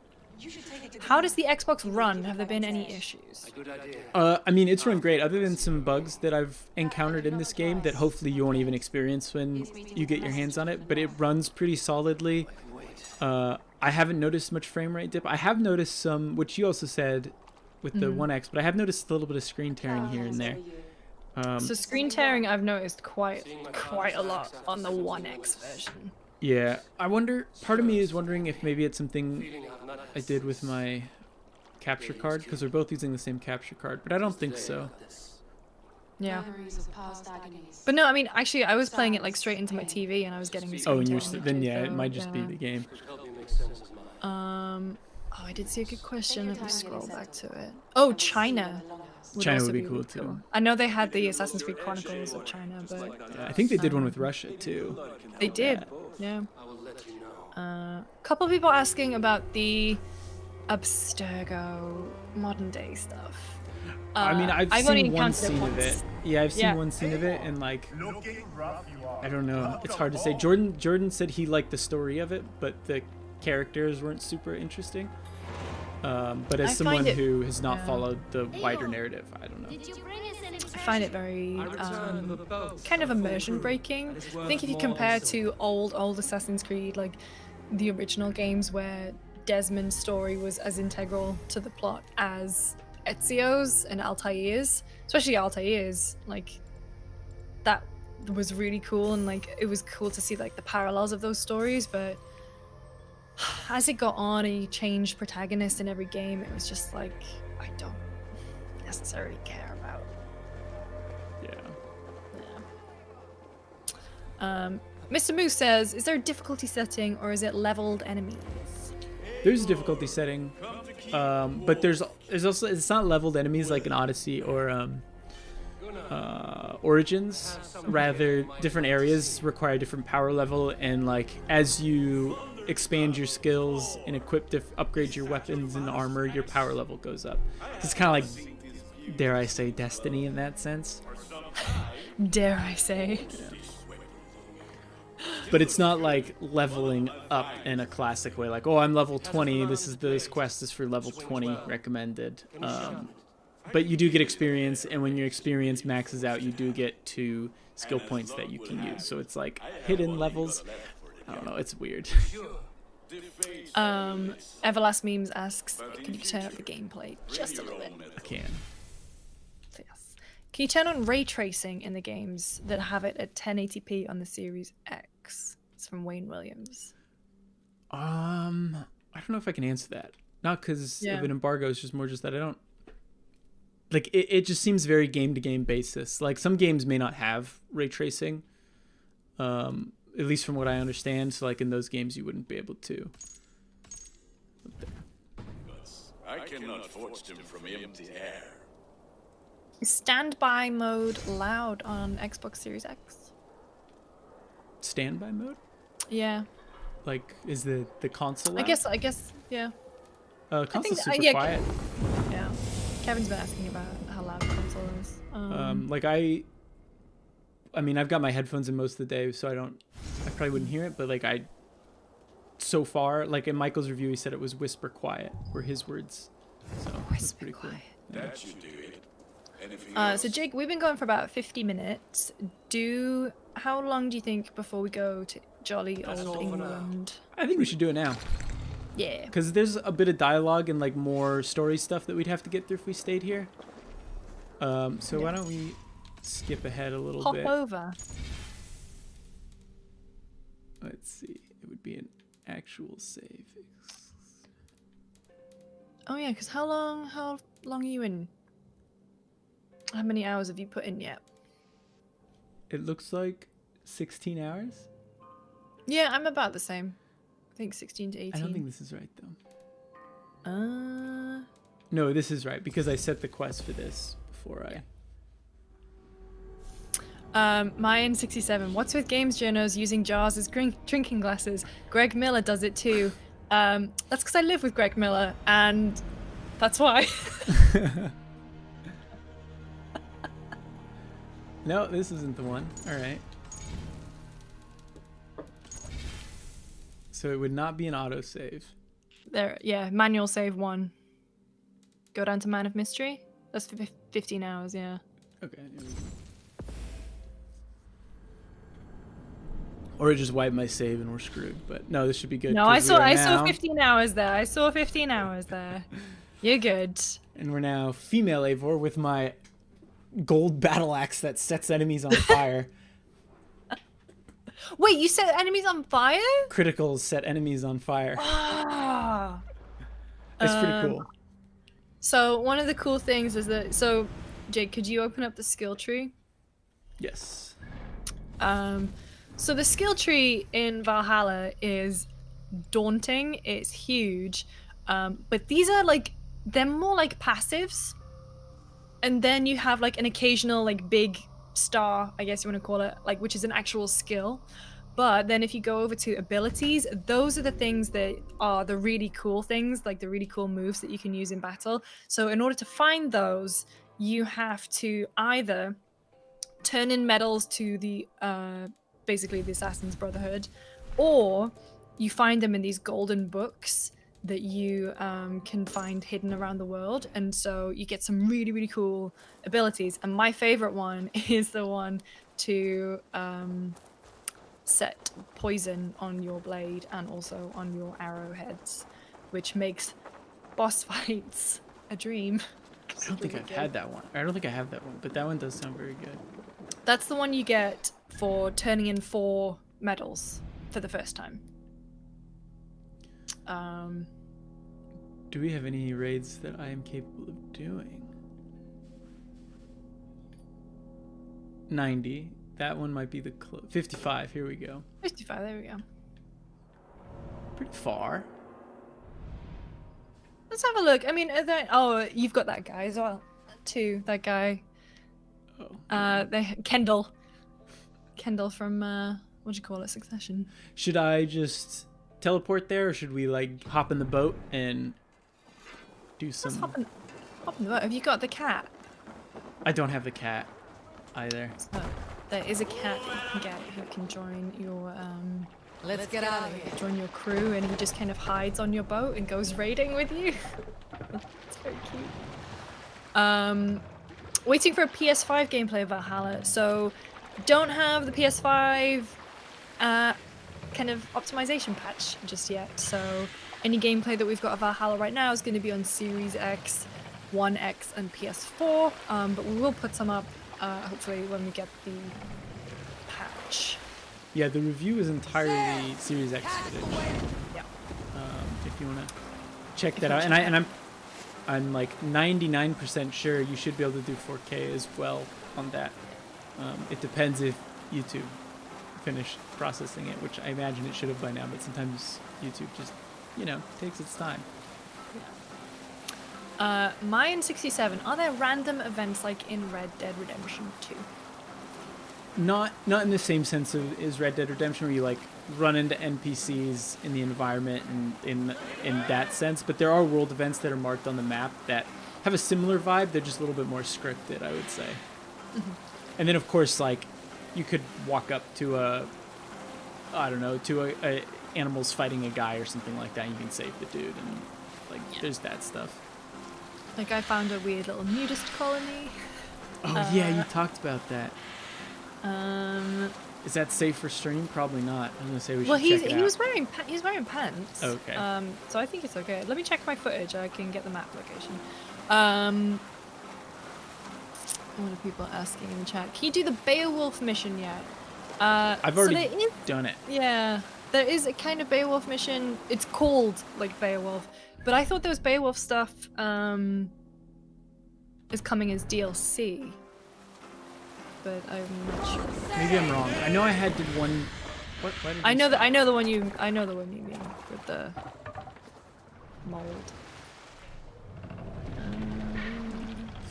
How does the Xbox run? Have there been any issues? I mean, it's run great, other than some bugs that I've encountered in this game that hopefully you won't even experience when you get your hands on it, but it runs pretty solidly. I haven't noticed much frame rate dip. I have noticed some, which you also said with the One X, but I have noticed a little bit of screen tearing here and there. So screen tearing I've noticed quite a lot on the One X version. Yeah, I wonder, part of me is wondering if maybe it's something I did with my capture card, because we're both using the same capture card, but I don't think so. Yeah. But no, I mean, actually, I was playing it like straight into my TV, and I was getting the screen Oh, and you're tearing then issues, yeah, it so, might just be yeah. the game. Oh, I did see a good question. Let me scroll back to it. Oh, China. China also would be be cool really too. I know they had the Assassin's Creed Chronicles of China, but Yeah, I think they did one with Russia too. they did. Yeah. Couple people asking about the Abstergo modern day stuff. I mean, I've only seen one encountered scene of it. once. Yeah, I've seen Yeah. one scene of it, and like, I don't know. It's hard to say. Jordan said he liked the story of it, but the characters weren't super interesting. But as I someone find it- who has not yeah. followed the wider narrative, I don't know. I find it very kind of immersion breaking. I think if you compare to old Assassin's Creed, like the original games where Desmond's story was as integral to the plot as Ezio's and Altair's, especially Altair's, like that was really cool, and like it was cool to see like the parallels of those stories, but as it got on and you changed protagonist in every game, it was just like I don't necessarily care about. Yeah. Mr. Moose says, is there a difficulty setting or is it leveled enemies? There's a difficulty setting, but there's also, it's not leveled enemies like in Odyssey or Origins. Rather, different areas require different power level, and like as you expand your skills and upgrade your weapons and armor, your power level goes up. It's kind of like, dare I say, Destiny in that sense. Dare I say? But it's not like leveling up in a classic way, like, oh, I'm level 20, this quest is for level 20 recommended. But you do get experience, and when your experience maxes out, you do get 2 skill points that you can use. So it's like hidden levels. I don't know, it's weird. Everlast Memes asks, could you turn up the gameplay just a little bit? I can. Yes. Can you turn on ray tracing in the games that have it at 1080p on the Series X? It's from Wayne Williams. I don't know if I can answer that. Not because of an embargo, it's just more just that I don't... Like, it just seems very game-to-game basis. Like, some games may not have ray tracing, at least from what I understand. So, like, in those games, you wouldn't be able to. I cannot force them from empty air. Is standby mode allowed on Xbox Series X? Standby mode? Yeah. Like, is the console I loud? guess, yeah. Console's super yeah, quiet. Yeah. Kevin's been asking about how loud the console is. Like, I mean, I've got my headphones in most of the day, so I probably wouldn't hear it, but like so far, like in Michael's review, he said it was whisper quiet, were his words. So that's pretty cool. That should do it. Anything So Jake, we've been going for about 50 minutes. How long do you think before we go to jolly old England? I think we should do it now. Yeah. Because there's a bit of dialogue and like more story stuff that we'd have to get through if we stayed here. So why don't we skip ahead a little Hop bit? over. Let's see. It would be an actual save. Oh yeah, because how long are you in? How many hours have you put in yet? It looks like 16 hours. Yeah, I'm about the same. I think 16 to 18. I don't think this is right though. Uh, No, this is right because I set the quest for this before Mayan 67. What's with games journos using jars as drinking glasses? Greg Miller does it too. That's because I live with Greg Miller, and that's why. No, this isn't the one. All right. So it would not be an autosave. There, yeah, manual save 1. Go down to Man of Mystery. That's 15 hours, yeah. Okay. Here we go. Or it just wiped my save and we're screwed. But no, this should be good. No, 'cause I we are saw now- 15 hours there. I saw 15 hours there. You're good. And we're now female Eivor with my gold battle axe that sets enemies on fire. Wait, you set enemies on fire? Criticals set enemies on fire. Ah. It's pretty cool. So one of the cool things is that, so Jake, could you open up the skill tree? Yes. So the skill tree in Valhalla is daunting. It's huge. But these are like, they're more like passives. And then you have like an occasional like big star, I guess you want to call it, like, which is an actual skill. But then if you go over to abilities, those are the things that are the really cool things, like the really cool moves that you can use in battle. So in order to find those, you have to either turn in medals to the basically the Assassin's Brotherhood, or you find them in these golden books that you can find hidden around the world. And so you get some really, really cool abilities. And my favorite one is the one to set poison on your blade and also on your arrowheads, which makes boss fights a dream. I don't think I've had that one. I don't think I have that one, but that one does sound very good. That's the one you get for turning in 4 medals for the first time. Do we have any raids that I am capable of doing? 90. That one might be the 55. Here we go. 55, there we go. Pretty far. Let's have a look. I mean, are there... Oh, you've got that guy as well, too. That guy. Oh. Kendall. Kendall from, what do you call it, Succession. Should I just teleport there, or should we like hop in the boat and do some? Let's hop in the boat. Have you got the cat? I don't have the cat either. So, there is a cat that you can get who can join your Let's get out of here. join your crew, and he just kind of hides on your boat and goes raiding with you. It's very cute. Waiting for a PS5 gameplay of Valhalla. So don't have the PS5 kind of optimization patch just yet. So any gameplay that we've got of Valhalla right now is going to be on Series X, One X, and PS4. But we will put some up hopefully when we get the patch. Yeah, the review is entirely Series X footage. Yeah. If you want to check that out, and I'm like 99% sure you should be able to do 4K as well on that. It depends if YouTube finished processing it, which I imagine it should have by now, but sometimes YouTube just, takes its time. Mayan 67. Are there random events like in Red Dead Redemption 2? Not in the same sense as Red Dead Redemption, where you like run into NPCs in the environment and in that sense, but there are world events that are marked on the map that have a similar vibe. They're just a little bit more scripted, I would say. Mm-hmm. And then of course, like, you could walk up to a animals fighting a guy or something like that, and you can save the dude, and like there's that stuff. Like I found a weird little nudist colony. Oh yeah, you talked about that. Is that safe for stream? Probably not. I'm gonna say we should check it out. He was wearing pants. Okay. So I think it's okay. Let me check my footage. I can get the map location. What are people asking in the chat? Can you do the Beowulf mission yet? I've already done it. Yeah, there is a kind of Beowulf mission. It's called like Beowulf, but I thought there was Beowulf stuff is coming as DLC. but I'm not sure. Maybe I'm wrong. I know I had did one. What? Why did I you know say- that. I know the one you. I know the one you mean with the mold.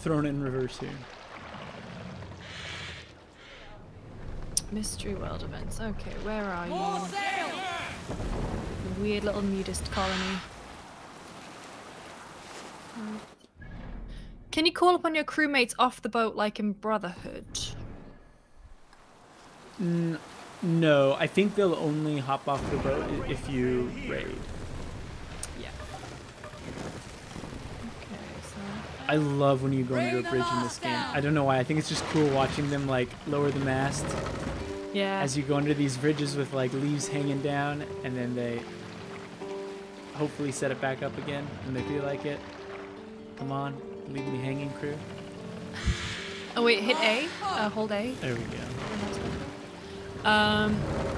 Thrown in reverse here. Mystery world events. Okay, where are you? Weird little nudist colony. Can you call upon your crewmates off the boat like in Brotherhood? No, I think they'll only hop off the boat if you raid. Yeah. Okay, so I love when you go under a bridge in this game. I don't know why. I think it's just cool watching them like lower the mast yeah. as you go under these bridges with like leaves hanging down, and then they hopefully set it back up again when they feel like it. Come on, leave me hanging, crew. Oh wait, hit A. Hold A. There we go.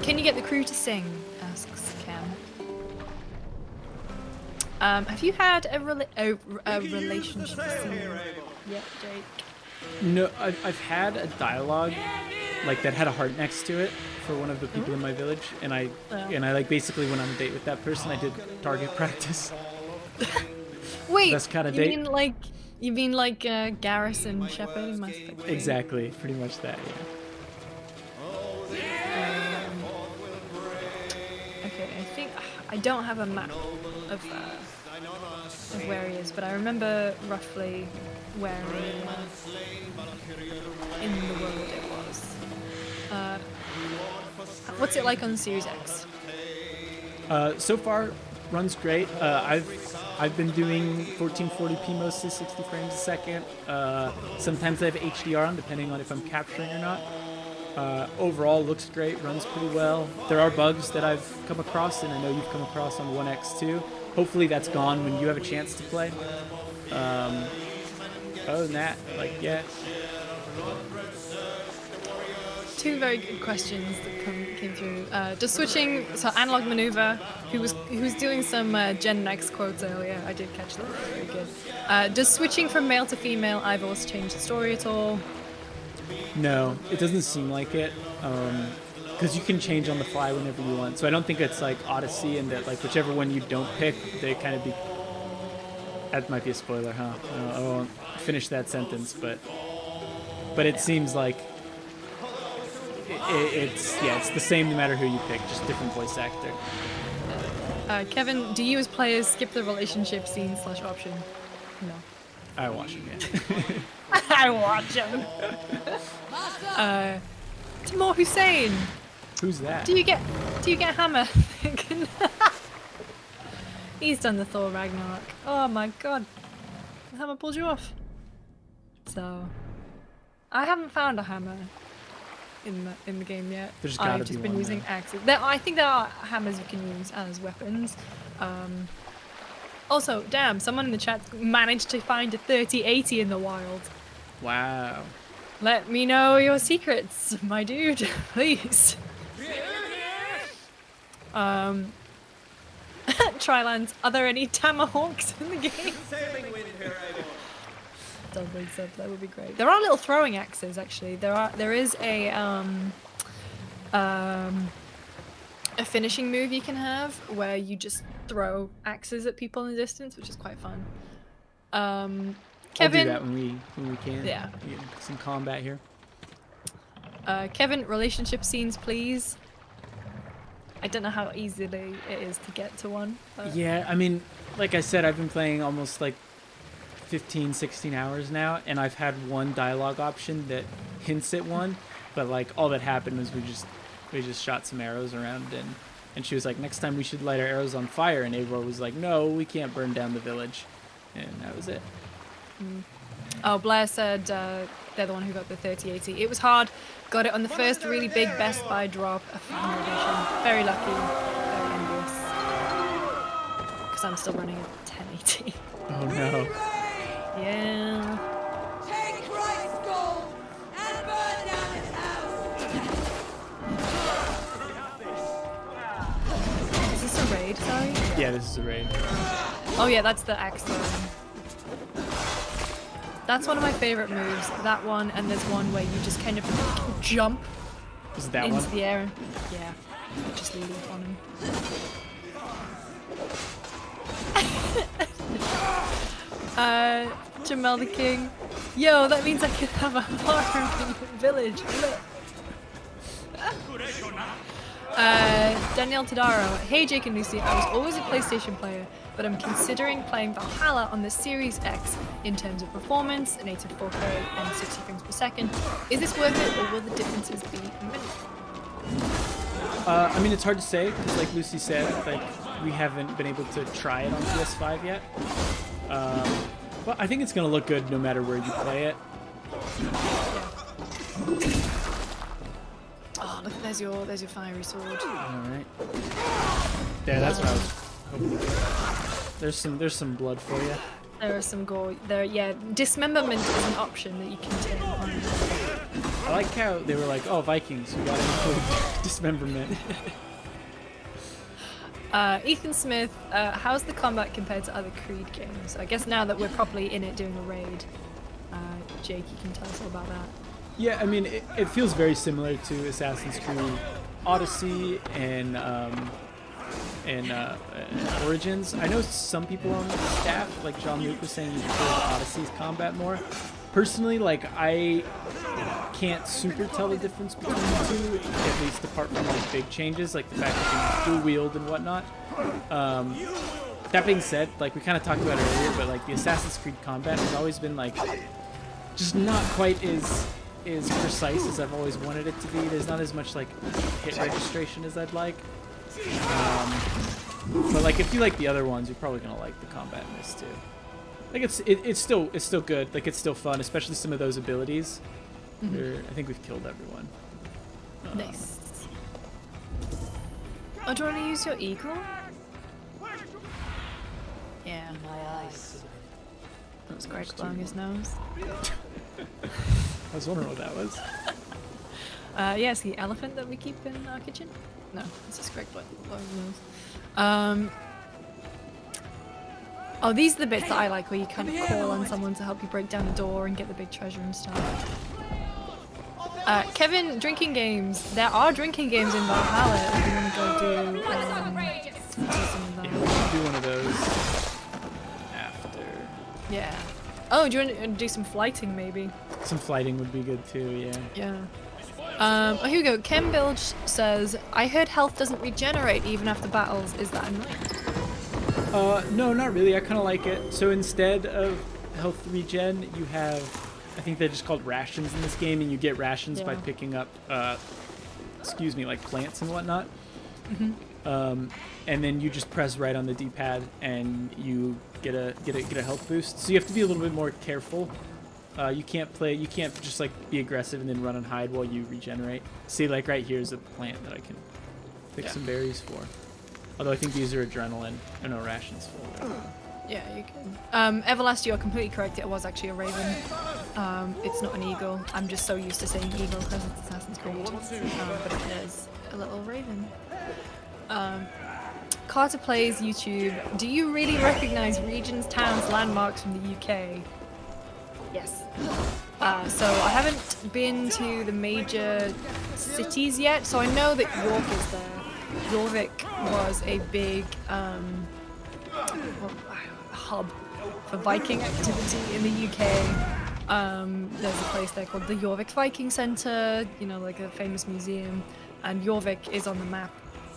Can you get the crew to sing? Asks Cam. Have you had a relationship scene yet, Jake? No, I've had a dialogue like that had a heart next to it for one of the people in my village, and I like basically went on a date with that person. I did target practice. Wait, That's kinda you date. mean like Garrison Shepherd in Mass Effect? Exactly, pretty much that. Yeah. Okay, I think I don't have a map of where he is, but I remember roughly where in the world it was. What's it like on Series X? So far, runs great. I've been doing 1440p mostly, 60 frames a second. Sometimes I have HDR on, depending on if I'm capturing or not. Overall, looks great, runs pretty well. There are bugs that I've come across, and I know you've come across on 1X too. Hopefully that's gone when you have a chance to play. Other than that, like, yeah. Two very good questions that came through. Does switching, so analog maneuver, who was doing some Gen X quotes earlier. I did catch that. Very good. Does switching from male to female Ivors change the story at all? No, it doesn't seem like it. Because you can change on the fly whenever you want. So I don't think it's like Odyssey, and that like whichever one you don't pick, they kind of be. That might be a spoiler, huh? I won't finish that sentence, but it seems like it's the same no matter who you pick, just different voice actor. Kevin, do you as players skip the relationship scene / option? No. I watch it, man. I watch him. Timur Hussein. Who's that? Do you get Hammer? He's done the Thor Ragnarok. Oh my god. The hammer pulled you off. So I haven't found a hammer in the game yet. There's gotta I've be just been one using there. axes. I think there are hammers you can use as weapons. Also, damn, someone in the chat managed to find a 3080 in the wild. Wow. Let me know your secrets, my dude, please. Trilands, are there any Tamahawks in the game? Don't think so, that would be great. There are little throwing axes, actually. There is a finishing move you can have where you just throw axes at people in the distance, which is quite fun. Kevin, I'll do that when we can. Yeah. Get some combat here. Kevin, relationship scenes, please. I don't know how easily it is to get to one. But Yeah, I mean, like I said, I've been playing almost like 15, 16 hours now, and I've had one dialogue option that hints at one, but like all that happened was we just shot some arrows around, and she was like, next time we should light our arrows on fire, and Eivor was like, no, we can't burn down the village, and that was it. Oh, Blair said they're the one who got the 3080. It was hard. Got it on the first really big Best Buy drop of Final Edition. Very lucky. Very envious. Because I'm still running at 1080. Oh no. Yeah. Take Christ's gold and burn down his house! Is this a raid, sorry? Yeah, this is a raid. Oh yeah, that's the axe throwing. That's one of my favorite moves. That one, and there's one where you just kind of jump Is it that into one? the air. Yeah, just leap on him. Jamel the King. Yo, that means I can have a farm in the village. Look. Danielle Tadaro. Hey Jake and Lucy, I was always a PlayStation player, but I'm considering playing Valhalla on the Series X in terms of performance, native 4K and 60 frames per second. Is this worth it, or will the differences be minimal? I mean, it's hard to say because, like Lucy said, like we haven't been able to try it on PS5 yet. But I think it's gonna look good no matter where you play it. Oh, look, there's your fiery sword. All right. There, that's what I was hoping for. There's some blood for you. There are some gore. There, yeah. Dismemberment is an option that you can turn on. I like how they were like, "Oh, Vikings, you gotta include dismemberment." Ethan Smith, how's the combat compared to other Creed games? I guess now that we're properly in it doing a raid, Jake, you can tell us all about that. Yeah, I mean, it feels very similar to Assassin's Creed Odyssey and Origins. I know some people on the staff, like John Luke, was saying he prefers Odyssey's combat more. Personally, like, I can't super tell the difference between the two, at least apart from like big changes, like the fact that you can dual wield and whatnot. That being said, like we kind of talked about it earlier, but like the Assassin's Creed combat has always been like just not quite as precise as I've always wanted it to be. There's not as much like hit registration as I'd like. But like if you like the other ones, you're probably gonna like the combat in this too. Like it's still good. Like it's still fun, especially some of those abilities. I think we've killed everyone. Nice. Oh, do you want to use your eagle? Yeah. My eyes. That was Greg blowing his nose. I was wondering what that was. Yeah, it's the elephant that we keep in our kitchen. No, it's just Greg blowing his nose. Oh, these are the bits that I like, where you kind of call on someone to help you break down a door and get the big treasure and stuff. Kevin, drinking games. There are drinking games in Valhalla if you want to go do some of that. Yeah, we should do one of those after. Yeah. Oh, do you want to do some flighting maybe? Some flighting would be good too, yeah. Yeah. Oh, here we go. Ken Bilge says, I heard health doesn't regenerate even after battles. Is that annoying? No, not really. I kind of like it. So instead of health regen, you have, I think they're just called rations in this game, and you get rations by picking up, like plants and whatnot. And then you just press right on the D-pad, and you get a health boost. So you have to be a little bit more careful. You can't just like be aggressive and then run and hide while you regenerate. See, like right here is a plant that I can pick some berries for. Although I think these are adrenaline. Oh no, rations for. Yeah, you can. Everlast, you're completely correct. It was actually a raven. It's not an eagle. I'm just so used to saying eagle because it's Assassin's Creed. But it is a little raven. Carter Plays YouTube. Do you really recognize regions, towns, landmarks from the UK? Yes. So I haven't been to the major cities yet, so I know that York is there. Jorvik was a big hub for Viking activity in the UK. There's a place there called the Jorvik Viking Centre, you know, like a famous museum, and Jorvik is on the map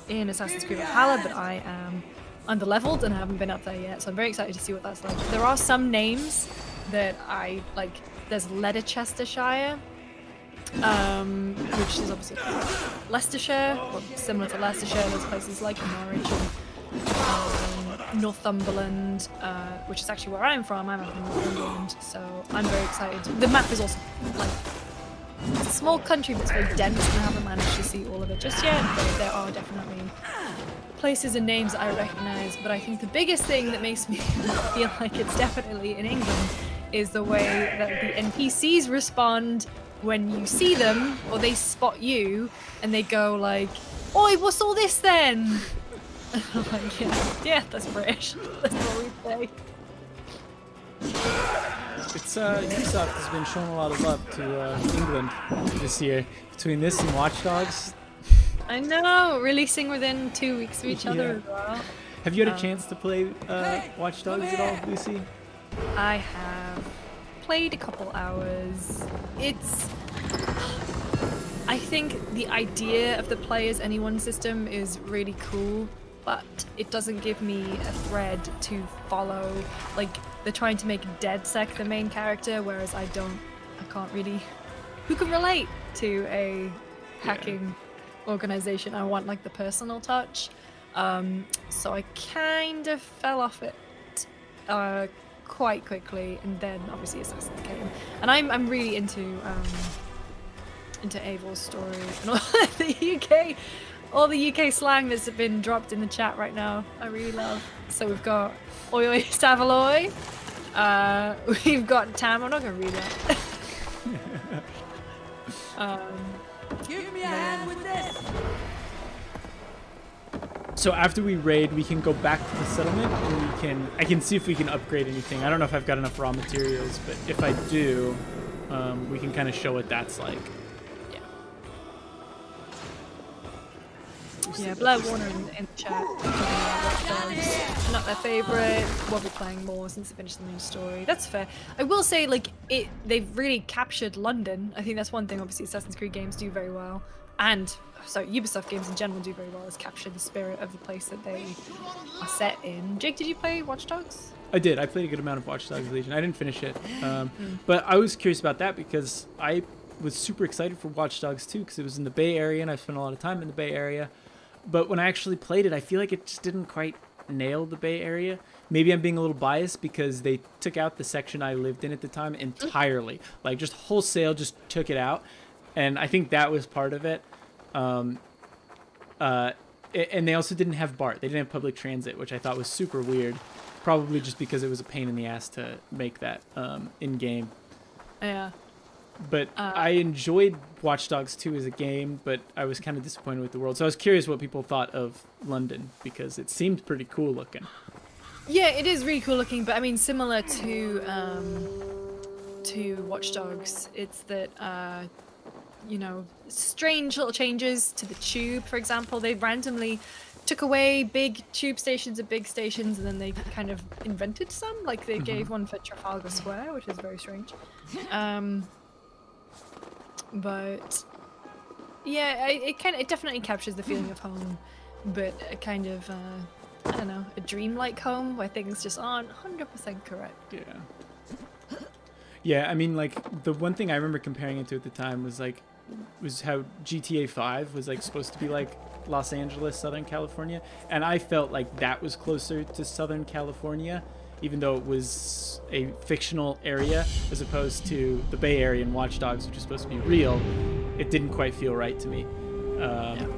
in Assassin's Creed Valhalla, but I am underleveled and I haven't been up there yet, so I'm very excited to see what that's like. There are some names that I like. There's Leicestershire, which is obviously Leicestershire, or similar to Leicestershire. There's places like Norwich and Northumberland, which is actually where I'm from. I'm up in Northumberland, so I'm very excited. The map is also like, it's a small country, but it's very dense, and I haven't managed to see all of it just yet. But there are definitely places and names that I recognize. But I think the biggest thing that makes me feel like it's definitely in England is the way that the NPCs respond when you see them, or they spot you, and they go like, "Oi, what's all this then?" And I'm like, yeah, that's British. That's what we say. It's Ubisoft has been showing a lot of love to England this year. Between this and Watch Dogs. I know, releasing within 2 weeks of each other as well. Have you had a chance to play Watch Dogs at all, Lucy? I have played a couple hours. I think the idea of the play as anyone system is really cool, but it doesn't give me a thread to follow. Like, they're trying to make DeadSec the main character, whereas I can't really. Who can relate to a hacking organization? I want like the personal touch. So I kind of fell off it quite quickly, and then obviously Assassinate came, and I'm really into Eivor's story and all the UK slang that's been dropped in the chat right now. I really love. So we've got Oi Oi Savaloy. We've got Tam. I'm not gonna read that. Give me a hand with this. So after we raid, we can go back to the settlement, and I can see if we can upgrade anything. I don't know if I've got enough raw materials, but if I do, we can kind of show what that's like. Yeah, Blair Warner in the chat talking about Watch Dogs. Not their favourite. We'll be playing more since they finished the main story. That's fair. I will say, like, they've really captured London. I think that's one thing obviously Assassin's Creed games do very well. And so Ubisoft games in general do very well, is capture the spirit of the place that they are set in. Jake, did you play Watch Dogs? I did. I played a good amount of Watch Dogs Legion. I didn't finish it. But I was curious about that because I was super excited for Watch Dogs 2 because it was in the Bay Area and I spent a lot of time in the Bay Area. But when I actually played it, I feel like it just didn't quite nail the Bay Area. Maybe I'm being a little biased because they took out the section I lived in at the time entirely. Like, just wholesale, just took it out. And I think that was part of it. And they also didn't have BART. They didn't have public transit, which I thought was super weird. Probably just because it was a pain in the ass to make that in-game. Yeah. But I enjoyed Watch Dogs 2 as a game, but I was kind of disappointed with the world. So I was curious what people thought of London, because it seemed pretty cool looking. Yeah, it is really cool looking, but I mean, similar to Watch Dogs, it's that, you know, strange little changes to the tube, for example. They randomly took away big tube stations at big stations, and then they kind of invented some. Like, they gave one for Trafalgar Square, which is very strange. But yeah, it definitely captures the feeling of home, but a kind of I don't know, a dreamlike home where things just aren't 100% correct. Yeah, I mean, like, the one thing I remember comparing it to at the time was how GTA 5 was like supposed to be like Los Angeles, Southern California, and I felt like that was closer to Southern California, even though it was a fictional area as opposed to the Bay Area and Watch Dogs, which is supposed to be real. It didn't quite feel right to me.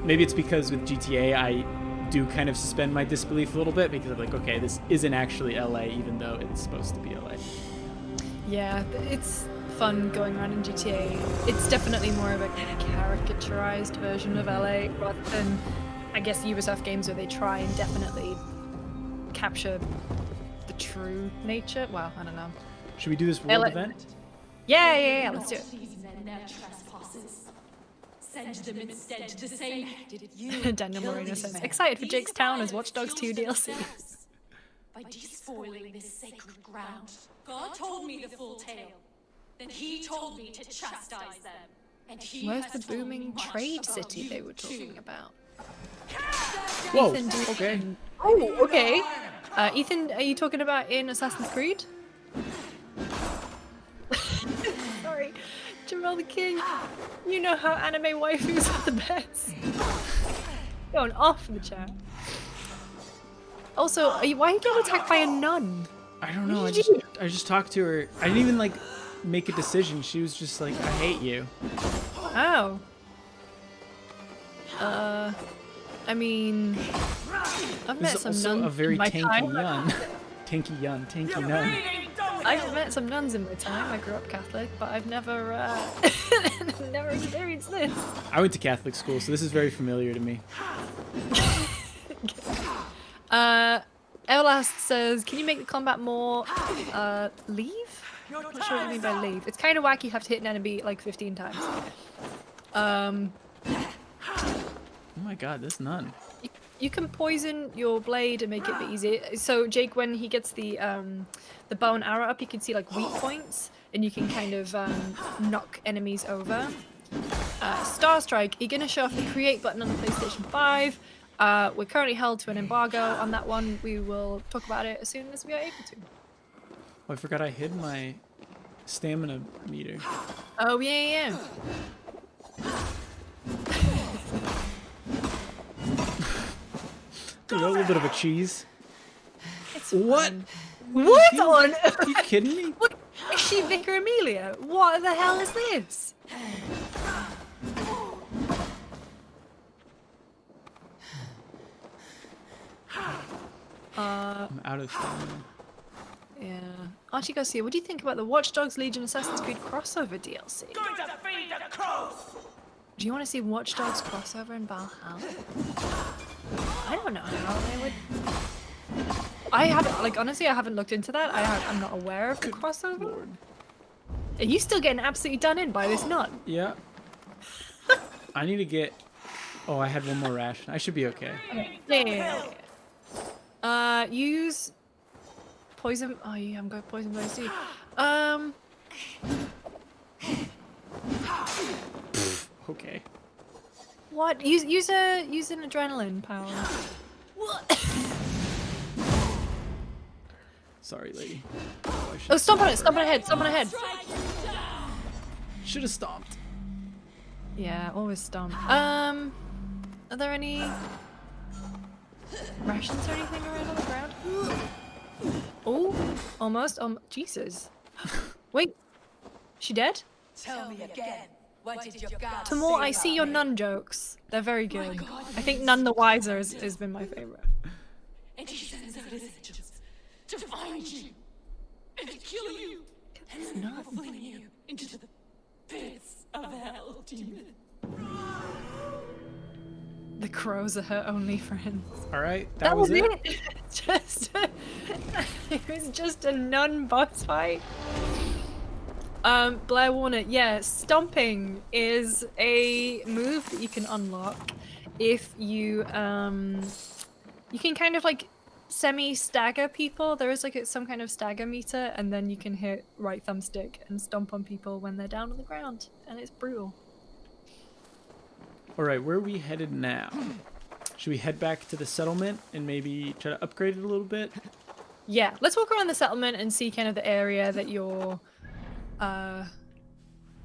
Maybe it's because with GTA I do kind of suspend my disbelief a little bit, because I'm like, okay, this isn't actually LA, even though it's supposed to be LA. Yeah, it's fun going around in GTA. It's definitely more of a caricaturized version of LA rather than, I guess, Ubisoft games where they try and definitely capture the true nature. Well, I don't know. Should we do this world event? Yeah, let's do it. Send them instead to the same. Daniel Moreno says, excited for Jake's Town as Watch Dogs 2 DLC. By despoiling this sacred ground, God told me the full tale. Then he told me to chastise them. And he Where's has the told me booming much trade about city you they were talking too. about? Whoa, Ethan, okay. Oh, okay. Ethan, are you talking about in Assassin's Creed? Sorry. Jamal the King. You know how anime waifus are the best. Going off in the chat. Also, why are you getting attacked by a nun? I don't know. I just talked to her. I didn't even like make a decision. She was just like, I hate you. Oh. I mean, I've met some also nuns a very in my tanky time. nun. tanky nun. I've met some nuns in my time. I grew up Catholic, but I've never, never experienced this. I went to Catholic school, so this is very familiar to me. Everlast says, can you make the combat more, leave? I'm not sure what you mean by leave. It's kind of wacky. You have to hit an enemy like 15 times. Oh my god, this nun. You can poison your blade and make it a bit easier. So Jake, when he gets the bow and arrow up, you can see like weak points, and you can kind of knock enemies over. Star Strike, you're gonna show off the create button on the PlayStation 5. We're currently held to an embargo on that one. We will talk about it as soon as we are able to. Oh, I forgot I hid my stamina meter. Oh yeah. A little bit of a cheese. It's What? fine. What on? Are you kidding me? What? Is she Vicar Amelia? What the hell is this? I'm out of stamina. Yeah. Archie Garcia, what do you think about the Watch Dogs Legion Assassin's Creed crossover DLC? Do you want to see Watch Dogs crossover in Valhalla? I don't know how they would. I haven't, like, honestly, I haven't looked into that. I'm not aware of the crossover. Lord. Are you still getting absolutely done in by this nut? Yeah. I need to get. Oh, I had one more ration. I should be okay. Yeah. Use poison. Oh, you haven't got poison blades, do you? Okay. What? Use an adrenaline power. What? Sorry, lady. Oh, stomp on it! Stomp on ahead! Stomp on ahead! Should have stomped. Yeah, always stomp. Are there any rations or anything around on the ground? Oh, almost. Jesus. Wait, she dead? Tell me again. What did your god Tamor, say I see about your me? nun jokes. They're very good. I think None the Wiser has been my favorite. And he sends out his angels to find you and to kill you. And then he will fling you into the pits of hell, demon. The crows are her only friends. All right, that was it. It was just a nun boss fight. Blair Warner, yeah, stomping is a move that you can unlock if you you can kind of like semi-stagger people. There is like some kind of stagger meter, and then you can hit right thumbstick and stomp on people when they're down on the ground, and it's brutal. All right, where are we headed now? Should we head back to the settlement and maybe try to upgrade it a little bit? Yeah, let's walk around the settlement and see kind of the area that you're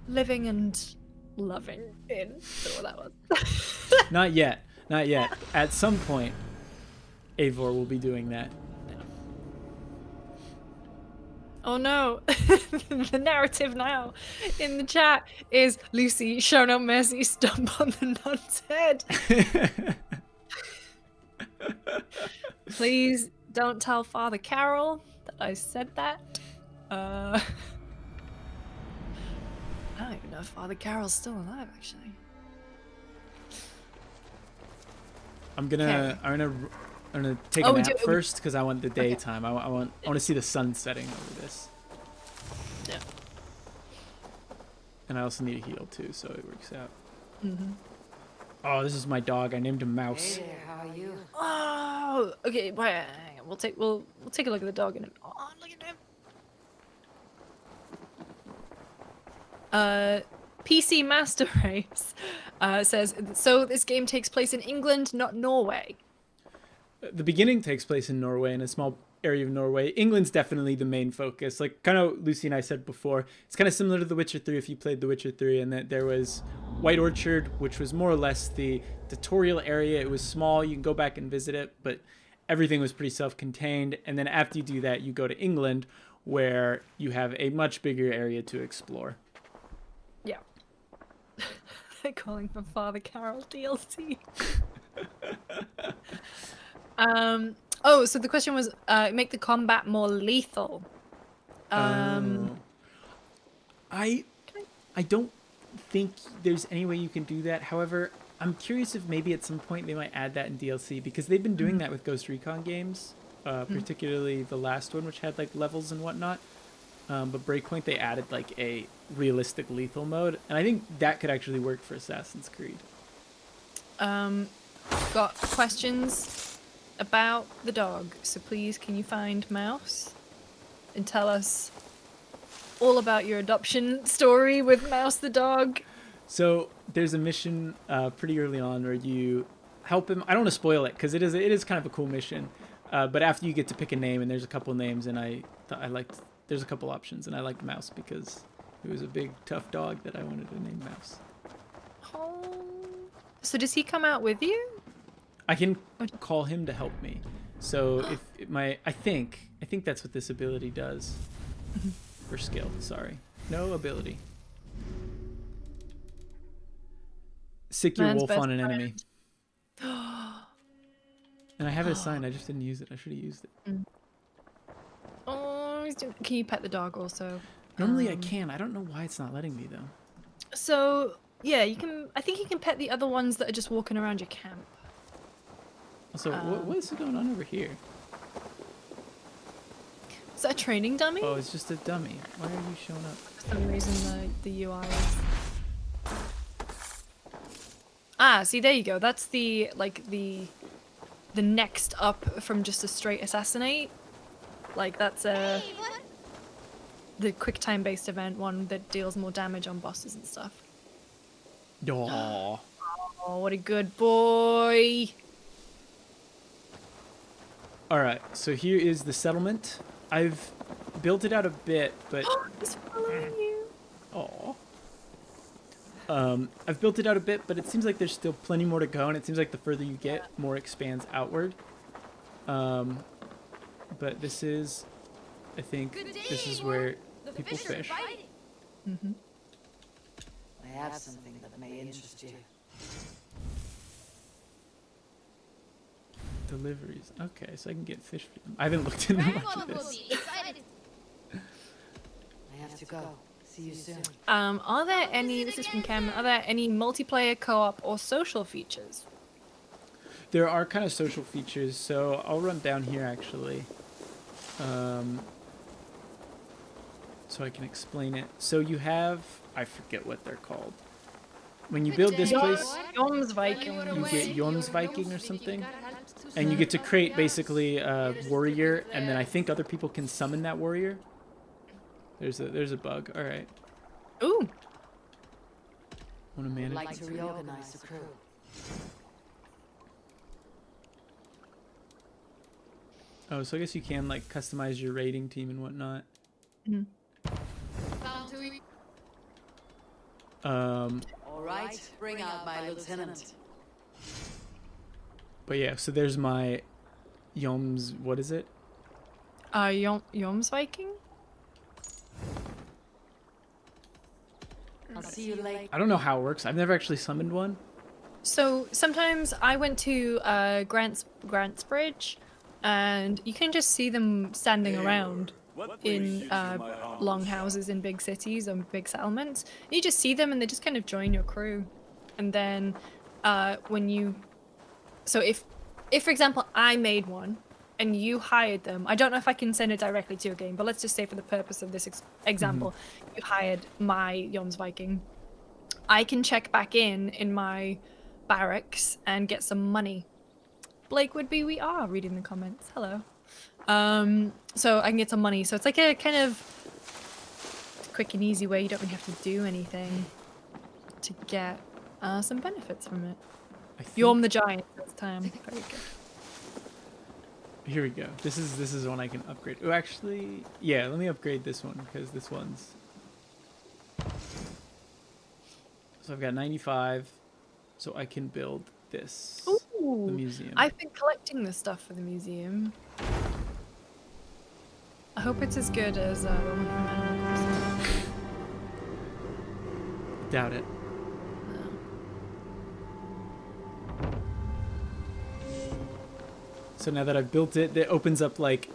living and loving in. That's what that was. Not yet. Not yet. At some point, Eivor will be doing that. Oh no. The narrative now in the chat is Lucy, show no mercy, stomp on the nun's head. Please don't tell Father Carol that I said that. I don't even know if Father Carol's still alive, actually. I'm gonna take a nap first because I want the daytime. I want to see the sun setting over this. Yeah. And I also need a heal too, so it works out. Mm-hmm. Oh, this is my dog. I named him Mouse. Hey there, how are you? Oh, okay. Wait, hang on. We'll take a look at the dog in a minute. Oh, look at him. PC Master Race says, so this game takes place in England, not Norway. The beginning takes place in Norway, in a small area of Norway. England's definitely the main focus. Like kind of Lucy and I said before, it's kind of similar to The Witcher 3 if you played The Witcher 3, and that there was White Orchard, which was more or less the tutorial area. It was small. You can go back and visit it, but everything was pretty self-contained. And then after you do that, you go to England, where you have a much bigger area to explore. Yeah. They're calling for Father Carol DLC. Oh, so the question was, make the combat more lethal. I don't think there's any way you can do that. However, I'm curious if maybe at some point they might add that in DLC, because they've been doing that with Ghost Recon games, particularly the last one, which had like levels and whatnot. But Breakpoint, they added like a realistic lethal mode, and I think that could actually work for Assassin's Creed. Got questions about the dog, so please can you find Mouse and tell us all about your adoption story with Mouse the dog? So there's a mission pretty early on where you help him. I don't want to spoil it because it is kind of a cool mission. But after you get to pick a name, and there's a couple names, and I liked. There's a couple options, and I liked Mouse because it was a big tough dog that I wanted to name Mouse. Oh. So does he come out with you? I can call him to help me. So if I think that's what this ability does. Or skill, sorry. No ability. Sick your wolf on an enemy. And I have it assigned, I just didn't use it. I should have used it. Oh, can you pet the dog also? Normally I can. I don't know why it's not letting me though. So yeah, you can. I think you can pet the other ones that are just walking around your camp. Also, what is going on over here? Is that a training dummy? Oh, it's just a dummy. Why are you showing up? For some reason the UI is... Ah, see, there you go. That's the next up from just a straight Assassinate. Like, that's the quick time based event one that deals more damage on bosses and stuff. Aww. Oh, what a good boy. Alright, so here is the settlement. I've built it out a bit, but... He's following you. Aww. I've built it out a bit, but it seems like there's still plenty more to go, and it seems like the further you get, more expands outward. But this is, I think, this is where people fish. Mm-hmm. I have something that may interest you. Deliveries. Okay, so I can get fish for them. I haven't looked into much of this. I have to go. See you soon. Are there any, this is from Cam, are there any multiplayer, co-op, or social features? There are kind of social features, so I'll run down here actually. So I can explain it. So you have, I forget what they're called. When you build this place, Jomsviking. you get Jomsviking or something. And you get to create basically a warrior, and then I think other people can summon that warrior. There's a bug. All right. Ooh. Want to manage? Like to reorganize the crew. Oh, so I guess you can like customize your raiding team and whatnot. Mm-hmm. All right, bring out my lieutenant. But yeah, so there's my Yoms. What is it? Jomsviking? I'll see you later. I don't know how it works. I've never actually summoned one. So sometimes I went to Grant's Bridge, and you can just see them standing around in long houses in big cities and big settlements. And you just see them, and they just kind of join your crew. And then when you, so if for example I made one and you hired them, I don't know if I can send it directly to your game, but let's just say for the purpose of this example, you hired my Jomsviking. I can check back in my barracks and get some money. Blake would be, we are reading the comments. Hello. So I can get some money. So it's like a kind of quick and easy way. You don't really have to do anything to get some benefits from it. Yom the Giant this time. Very good. Here we go. This is one I can upgrade. Oh, actually, yeah. Let me upgrade this one because this one's. So I've got 95, so I can build this. Ooh, the museum. I've been collecting this stuff for the museum. I hope it's as good as the one from Animal Crossing. Doubt it. So now that I've built it, it opens up like,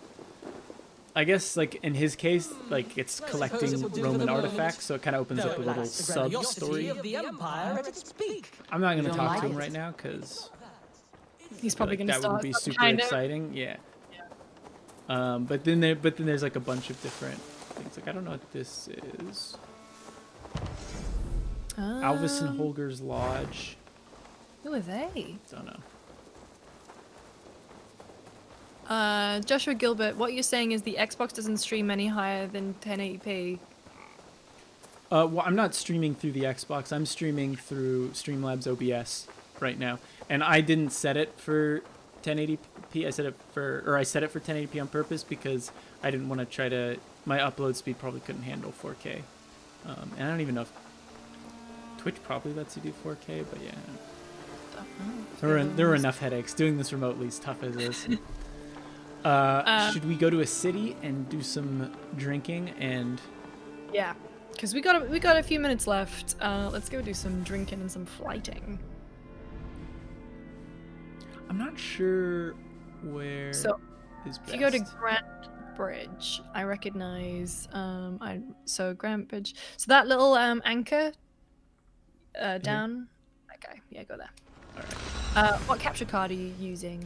I guess like in his case, like it's collecting Roman artifacts, so it kind of opens up a little sub-story. I'm not going to talk to him right now because he's probably going to that start would be super exciting. Yeah. But then there's like a bunch of different things. Like, I don't know what this is. Um, Alvis and Holger's Lodge. Who are they? Don't know. Joshua Gilbert, what you're saying is the Xbox doesn't stream any higher than 1080p. Well, I'm not streaming through the Xbox. I'm streaming through Streamlabs OBS right now, and I didn't set it for 1080p. I set it for 1080p on purpose because I didn't want to try to. My upload speed probably couldn't handle 4K, and I don't even know if Twitch probably lets you do 4K, but yeah. There were enough headaches doing this remotely, as tough as it is. Should we go to a city and do some drinking and? Yeah, because we got a few minutes left. Let's go do some drinking and some flighting. I'm not sure where. So, is best. if you go to Grant Bridge, I recognize. So Grant Bridge. So that little anchor. Down. Okay, yeah, go there. All right. What capture card are you using?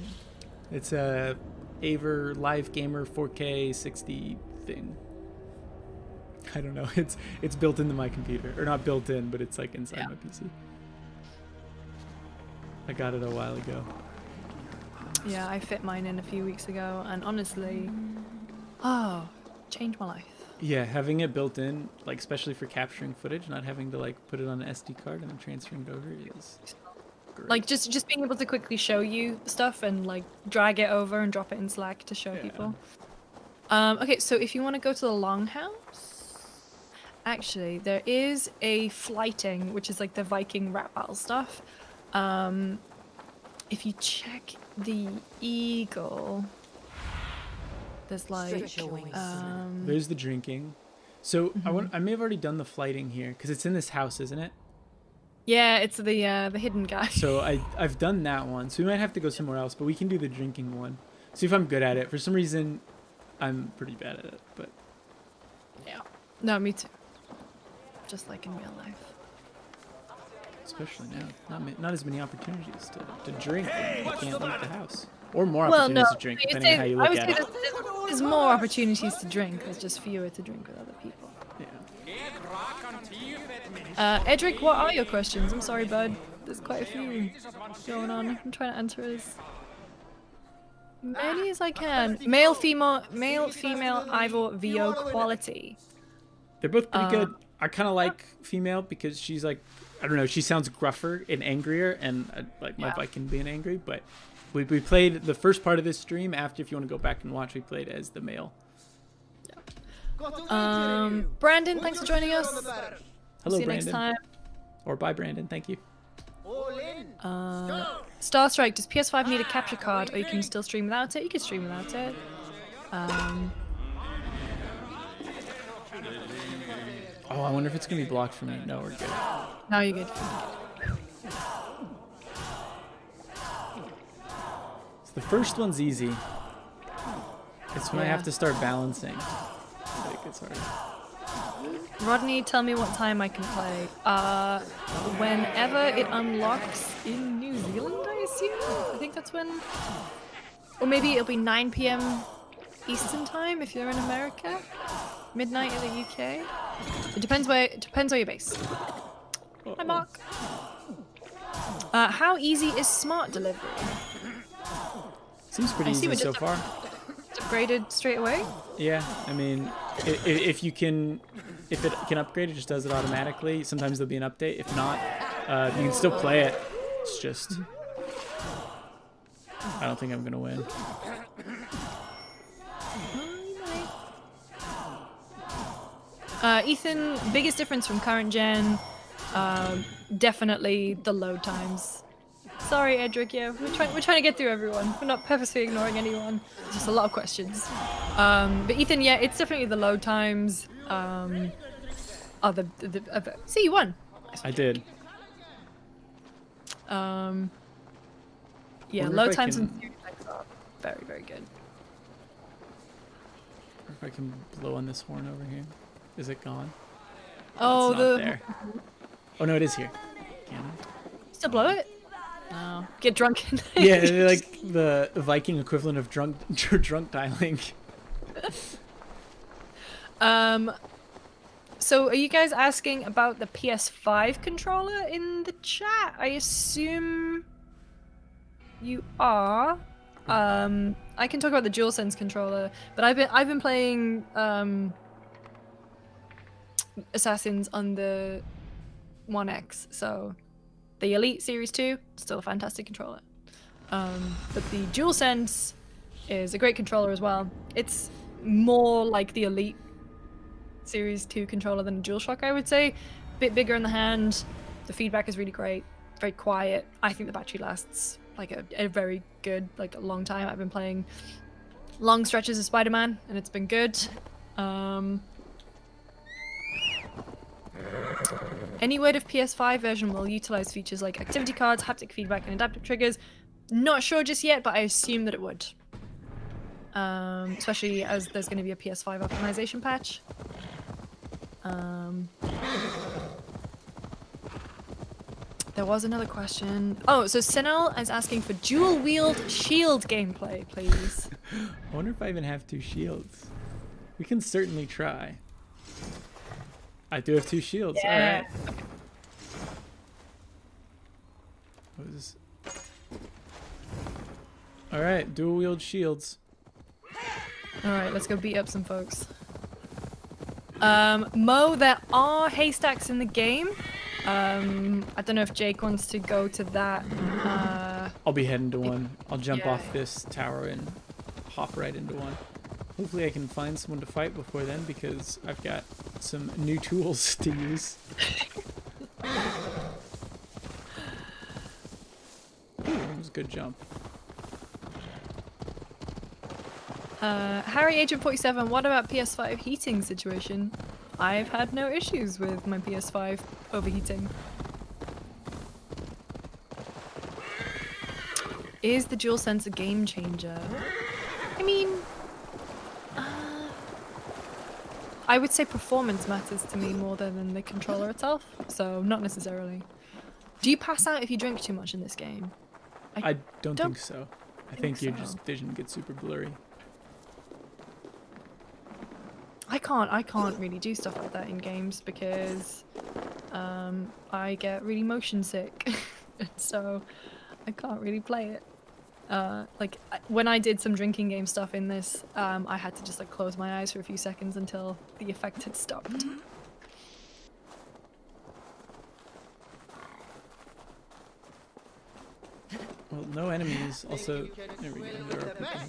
It's a Aver Live Gamer 4K 60 thing. I don't know. It's built into my computer, or not built in, but it's like inside my PC. I got it a while ago. Yeah, I fit mine in a few weeks ago, and honestly, changed my life. Yeah, having it built in, like especially for capturing footage, not having to like put it on an SD card and then transferring it over is great. Like just being able to quickly show you stuff and like drag it over and drop it in Slack to show people. Okay, so if you want to go to the Longhouse, actually there is a flighting, which is like the Viking rap battle stuff. If you check the Eagle, there's like there's the drinking. So I may have already done the flighting here because it's in this house, isn't it? Yeah, it's the hidden guy. So I've done that one. So we might have to go somewhere else, but we can do the drinking one. See if I'm good at it. For some reason, I'm pretty bad at it, but yeah. No, me too. Just like in real life. Especially now, not as many opportunities to drink. You can't leave the house, or more opportunities to drink, depending on how you look at it. There's more opportunities to drink. There's just fewer to drink with other people. Yeah. Edric, what are your questions? I'm sorry, bud. There's quite a few going on. I'm trying to answer as many as I can. Male, female, Ivor, VO quality. They're both pretty good. I kind of like female because she's like, I don't know, she sounds gruffer and angrier, and like my Viking being angry. But we played the first part of this stream. After, if you want to go back and watch, we played as the male. Brandon, thanks for joining us. Hello, See you Brandon. next time. Or bye, Brandon. Thank you. Starstrike, does PS5 need a capture card, or you can still stream without it? You can stream without it. Oh, I wonder if it's gonna be blocked for me. No, we're good. No, you're good. So the first one's easy. It's when I have to start balancing. Like, it's hard. Rodney, tell me what time I can play. Whenever it unlocks in New Zealand, I assume? I think that's when... Or maybe it'll be 9 PM Eastern time if you're in America. Midnight in the UK. It depends where you're based. Hi, Mark. How easy is smart delivery? Seems pretty easy so far. Upgraded straight away? Yeah, I mean, if it can upgrade, it just does it automatically. Sometimes there'll be an update. If not, you can still play it. It's just, I don't think I'm gonna win. Ethan, biggest difference from current gen, definitely the load times. Sorry, Edric. Yeah, we're trying to get through everyone. We're not purposely ignoring anyone. It's just a lot of questions. But Ethan, yeah, it's definitely the load times. See, you won. I did. Yeah, load times and series effects are very, very good. If I can blow on this horn over here. Is it gone? Oh, it's not there. Oh no, it is here. Can I? Still blow it? No. Get drunk. Yeah, like the Viking equivalent of drunk dialing. So are you guys asking about the PS5 controller in the chat? I assume you are. I can talk about the DualSense controller, but I've been playing Assassins on the One X, so the Elite Series 2, still a fantastic controller. But the DualSense is a great controller as well. It's more like the Elite Series 2 controller than a DualShock, I would say. A bit bigger in the hand. The feedback is really great. Very quiet. I think the battery lasts like a very good, like a long time. I've been playing long stretches of Spider-Man and it's been good. Any word of PS5 version will utilize features like activity cards, haptic feedback, and adaptive triggers. Not sure just yet, but I assume that it would. Especially as there's going to be a PS5 optimization patch. There was another question. Oh, so Sinel is asking for dual wield shield gameplay, please. I wonder if I even have 2 shields. We can certainly try. I do have 2 shields. Yeah. All right. What is this? All right, dual wield shields. All right, let's go beat up some folks. Mo, there are haystacks in the game. I don't know if Jake wants to go to that. I'll be heading to one. I'll jump off this tower and hop right into one. Hopefully I can find someone to fight before then because I've got some new tools to use. Ooh, that was a good jump. Harry Agent 47, what about PS5 heating situation? I've had no issues with my PS5 overheating. Is the DualSense a game changer? I mean, I would say performance matters to me more than the controller itself, so not necessarily. Do you pass out if you drink too much in this game? I don't think so. I think your so. just vision gets super blurry. I can't really do stuff like that in games because I get really motion sick, so I can't really play it. Like when I did some drinking game stuff in this, I had to just like close my eyes for a few seconds until the effect had stopped. Well, no enemies. Also, there we go. There are people here.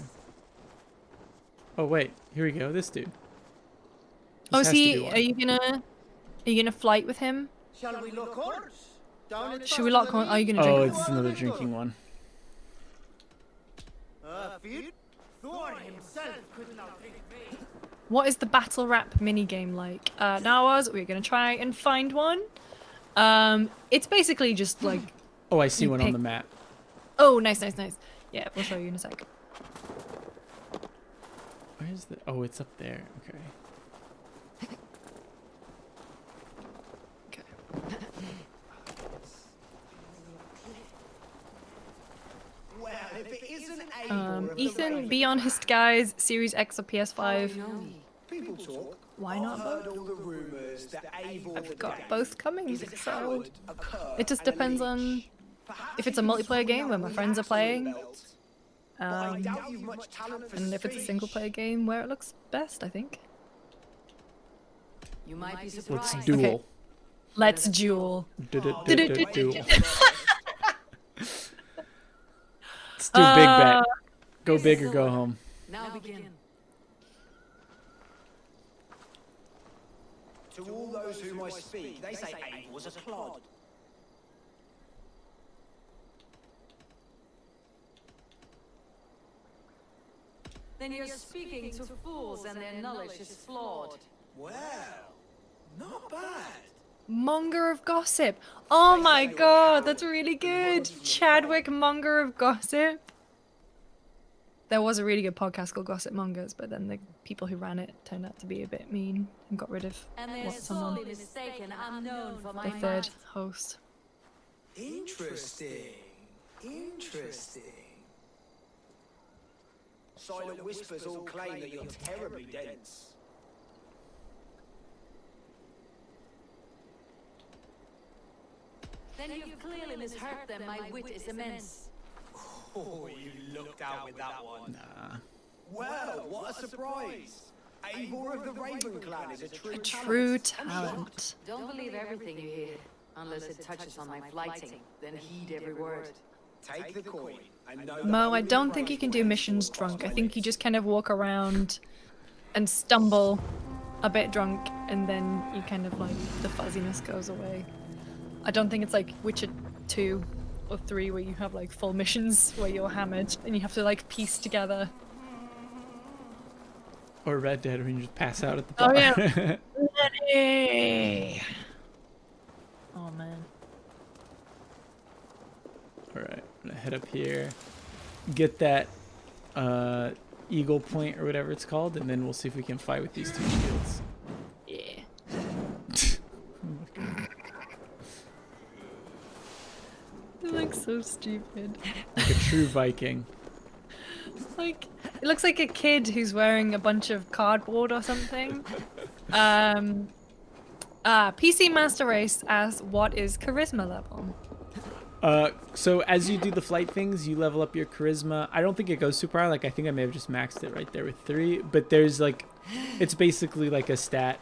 Oh wait, here we go. This dude. Oh, This is has to be he? one. Are you gonna flight with him? Shall we lock horns? Down Should we lock on? Are you gonna drink? Oh, with him? it's another drinking one. Thor himself could not drink me. What is the battle rap mini game like? Now, we're gonna try and find one. It's basically just like. Oh, I see You one on pick- the map. Oh, nice. Yeah, we'll show you in a sec. Where's the? Oh, it's up there. Okay. Well, if it isn't Eivor of the Ethan, Raven, be honest, guys. Series X or PS5? people talk. Why not I've heard both? all the rumors that Eivor the I've got Dane both coming, is a so coward, a cur, it just and a depends leech. on Perhaps if it's a you can multiplayer swing game out where my the friends are absolute playing, belt. But I doubt you've much talent for and if it's a speech. single player game where it looks best, I think. You might be Let's surprised. duel. Okay. Let's duel. Duel. Let's do a big bet. Go big or go home. Now begin. To all those whom I speak, they say Eivor was a clod. Then you're speaking to fools and their knowledge is flawed. Well, not bad. Monger of Gossip. Oh my god, that's really good. Chadwick Monger of Gossip. There was a really good podcast called Gossip Mongers, but then the people who ran it turned out to be a bit mean and got rid of And they're what's someone sorely mistaken. I'm known for my the third might. host. Interesting. Interesting. Silent whispers all claim that you're terribly dense. Then you've clearly misheard them. My wit is immense. Oh, you looked out with that one. Nah. Well, what a surprise! Eivor of the Raven Clan is a A true talent. Don't believe everything you hear, unless it touches on my flighting. Then heed every word. Take the coin and know Mo, I don't think you can do missions drunk. I think you just kind of walk around and stumble a bit drunk, and then you kind of like the fuzziness goes away. I don't think it's like Witcher 2 or 3 where you have like full missions where you're hammered and you have to like piece together. Or Red Dead when you just pass out at the bar. Oh yeah. Ready. Oh man. Alright, I'm gonna head up here. Get that eagle point or whatever it's called, and then we'll see if we can fight with these two shields. Yeah. It looks so stupid. Like a true Viking. Like, it looks like a kid who's wearing a bunch of cardboard or something. PC Master Race asks, what is charisma level? So as you do the flight things, you level up your charisma. I don't think it goes super high. Like, I think I may have just maxed it right there with 3. But there's like, it's basically like a stat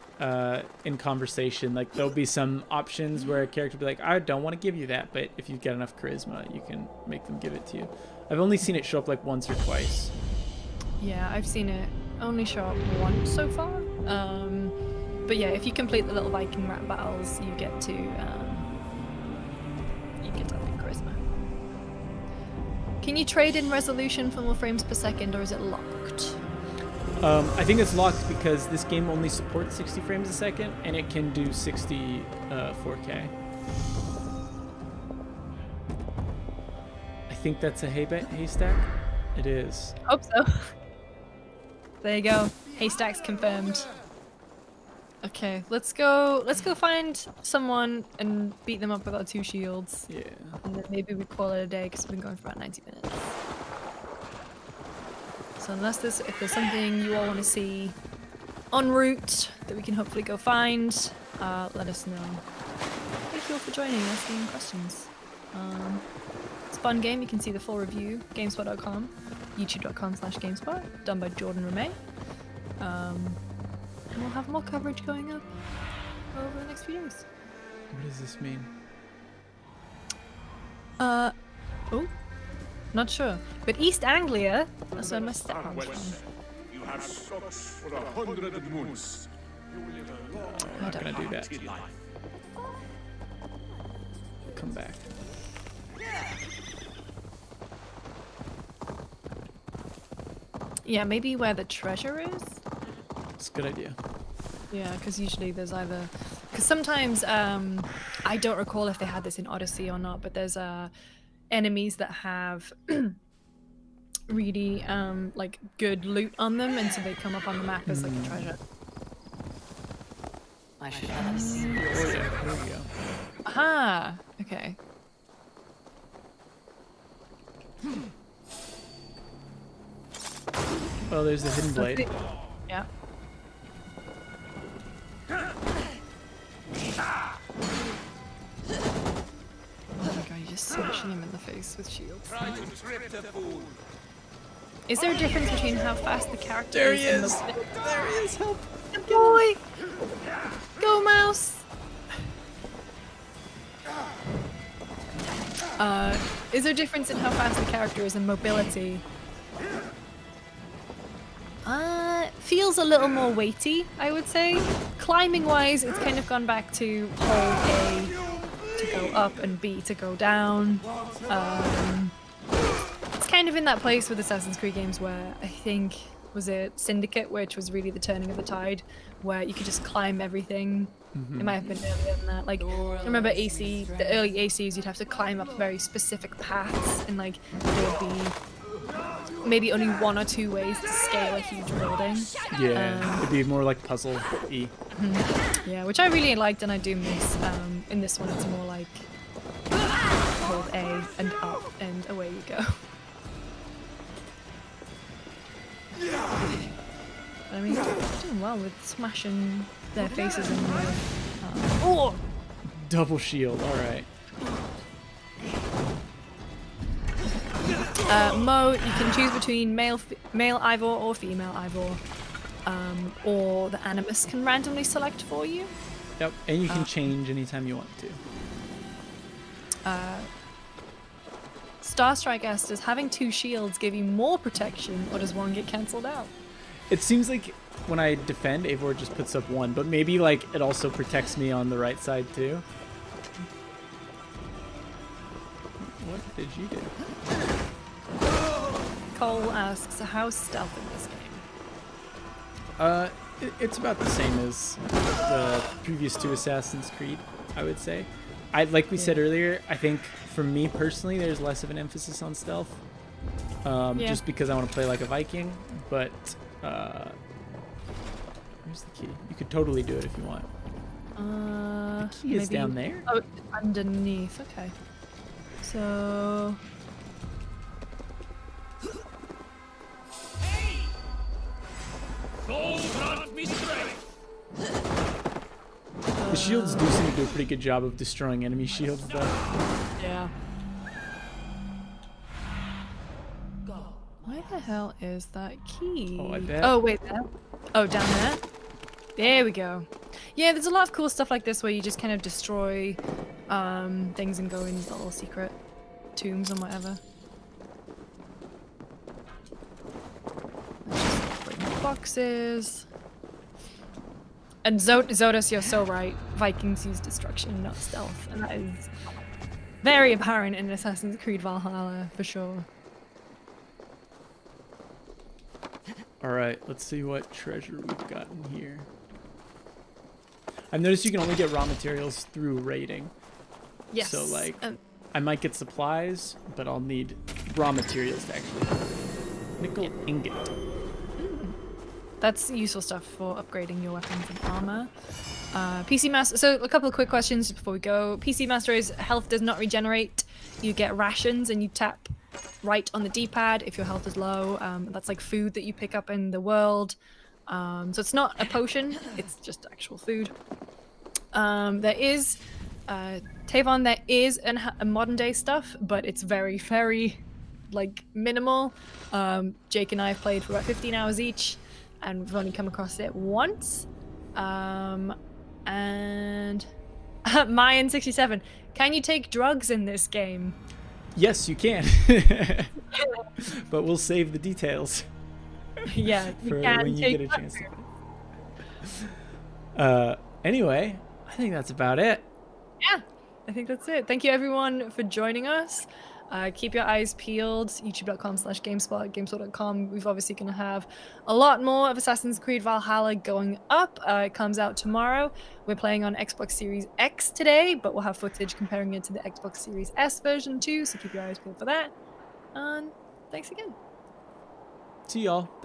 in conversation. Like, there'll be some options where a character will be like, I don't want to give you that. But if you've got enough charisma, you can make them give it to you. I've only seen it show up like once or twice. Yeah, I've seen it only show up once so far. But yeah, if you complete the little Viking rap battles, you get to up your charisma. Can you trade in resolution for more frames per second, or is it locked? I think it's locked because this game only supports 60 frames a second, and it can do 60 4K. I think that's a haystack. It is. Hope so. There you go. Haystacks confirmed. Okay, let's go find someone and beat them up with our 2 shields. Yeah. And then maybe we call it a day because we've been going for about 90 minutes. So unless if there's something you all want to see en route that we can hopefully go find, let us know. Thank you all for joining and asking questions. It's a fun game. You can see the full review, gamespot.com, youtube.com/gamespot, done by Jordan Ramey. And we'll have more coverage going up over the next few days. What does this mean? Oh, not sure. But East Anglia, that's where my stepmom's from. You have stocks for 100 moons. I'm not gonna do that. Come back. Yeah, maybe where the treasure is? It's a good idea. Yeah, because usually there's either... Because sometimes, I don't recall if they had this in Odyssey or not, but there's enemies that have really like good loot on them, and so they come up on the map as like a treasure. I should have this. Oh yeah, there we go. Aha! Okay. Oh, there's the hidden blade. Yeah. Oh my god, you're just smashing him in the face with shields. Is there a difference between how fast the character There is? he is! There he is! Help! Good boy! Go, mouse! Is there a difference in how fast the character is and mobility? Feels a little more weighty, I would say. Climbing wise, it's kind of gone back to hold A to go up and B to go down. It's kind of in that place with Assassin's Creed games where I think, was it Syndicate, which was really the turning of the tide, where you could just climb everything. It might have been earlier than that. Like, I remember AC, the early ACs, you'd have to climb up very specific paths, and like there would be maybe only 1 or 2 ways to scale a huge building. Yeah, it'd be more like puzzle-y. Yeah, which I really liked and I do miss. In this one, it's more like hold A and up and away you go. But I mean, they're doing well with smashing their faces in the... Oh! Double shield, alright. Mode, you can choose between male Ivor or female Ivor. Or the Animus can randomly select for you. Yep, and you can change anytime you want to. Starstrike asks, does having 2 shields give you more protection, or does one get cancelled out? It seems like when I defend, Eivor just puts up 1, but maybe like it also protects me on the right side too. What did you do? Cole asks, how's stealth in this game? It's about the same as the previous 2 Assassin's Creed, I would say. Like we said earlier, I think for me personally, there's less of an emphasis on stealth, just because I want to play like a Viking. But where's the key? You could totally do it if you want. The key is down there. Oh, underneath. Okay. So. The shields do seem to do a pretty good job of destroying enemy shields, though. Yeah. Where the hell is that key? Oh, I bet. Oh, wait, there. Oh, down there? There we go. Yeah, there's a lot of cool stuff like this where you just kind of destroy things and go in little secret tombs and whatever. Let's just break the boxes. And Zodas, you're so right. Vikings use destruction, not stealth, and that is very apparent in Assassin's Creed Valhalla, for sure. Alright, let's see what treasure we've got in here. I've noticed you can only get raw materials through raiding. Yes. So, like, I might get supplies, but I'll need raw materials to actually... Nickel ingot. That's useful stuff for upgrading your weapons and armor. PC Master, so a couple of quick questions before we go. PC Master is health does not regenerate. You get rations and you tap right on the D-pad if your health is low. That's like food that you pick up in the world. So it's not a potion, it's just actual food. There is, Tavon, there is a modern day stuff, but it's very, very like minimal. Jake and I have played for about 15 hours each. And we've only come across it once. And Mayan67, can you take drugs in this game? Yes, you can. But we'll save the details. Yeah, for you can when you take get a chance to. Anyway, I think that's about it. Yeah, I think that's it. Thank you everyone for joining us. Keep your eyes peeled, youtube.com/GameSpot, GameSpot.com. We've obviously going to have a lot more of Assassin's Creed Valhalla going up. It comes out tomorrow. We're playing on Xbox Series X today, but we'll have footage comparing it to the Xbox Series S version too, so keep your eyes peeled for that. And thanks again. See y'all.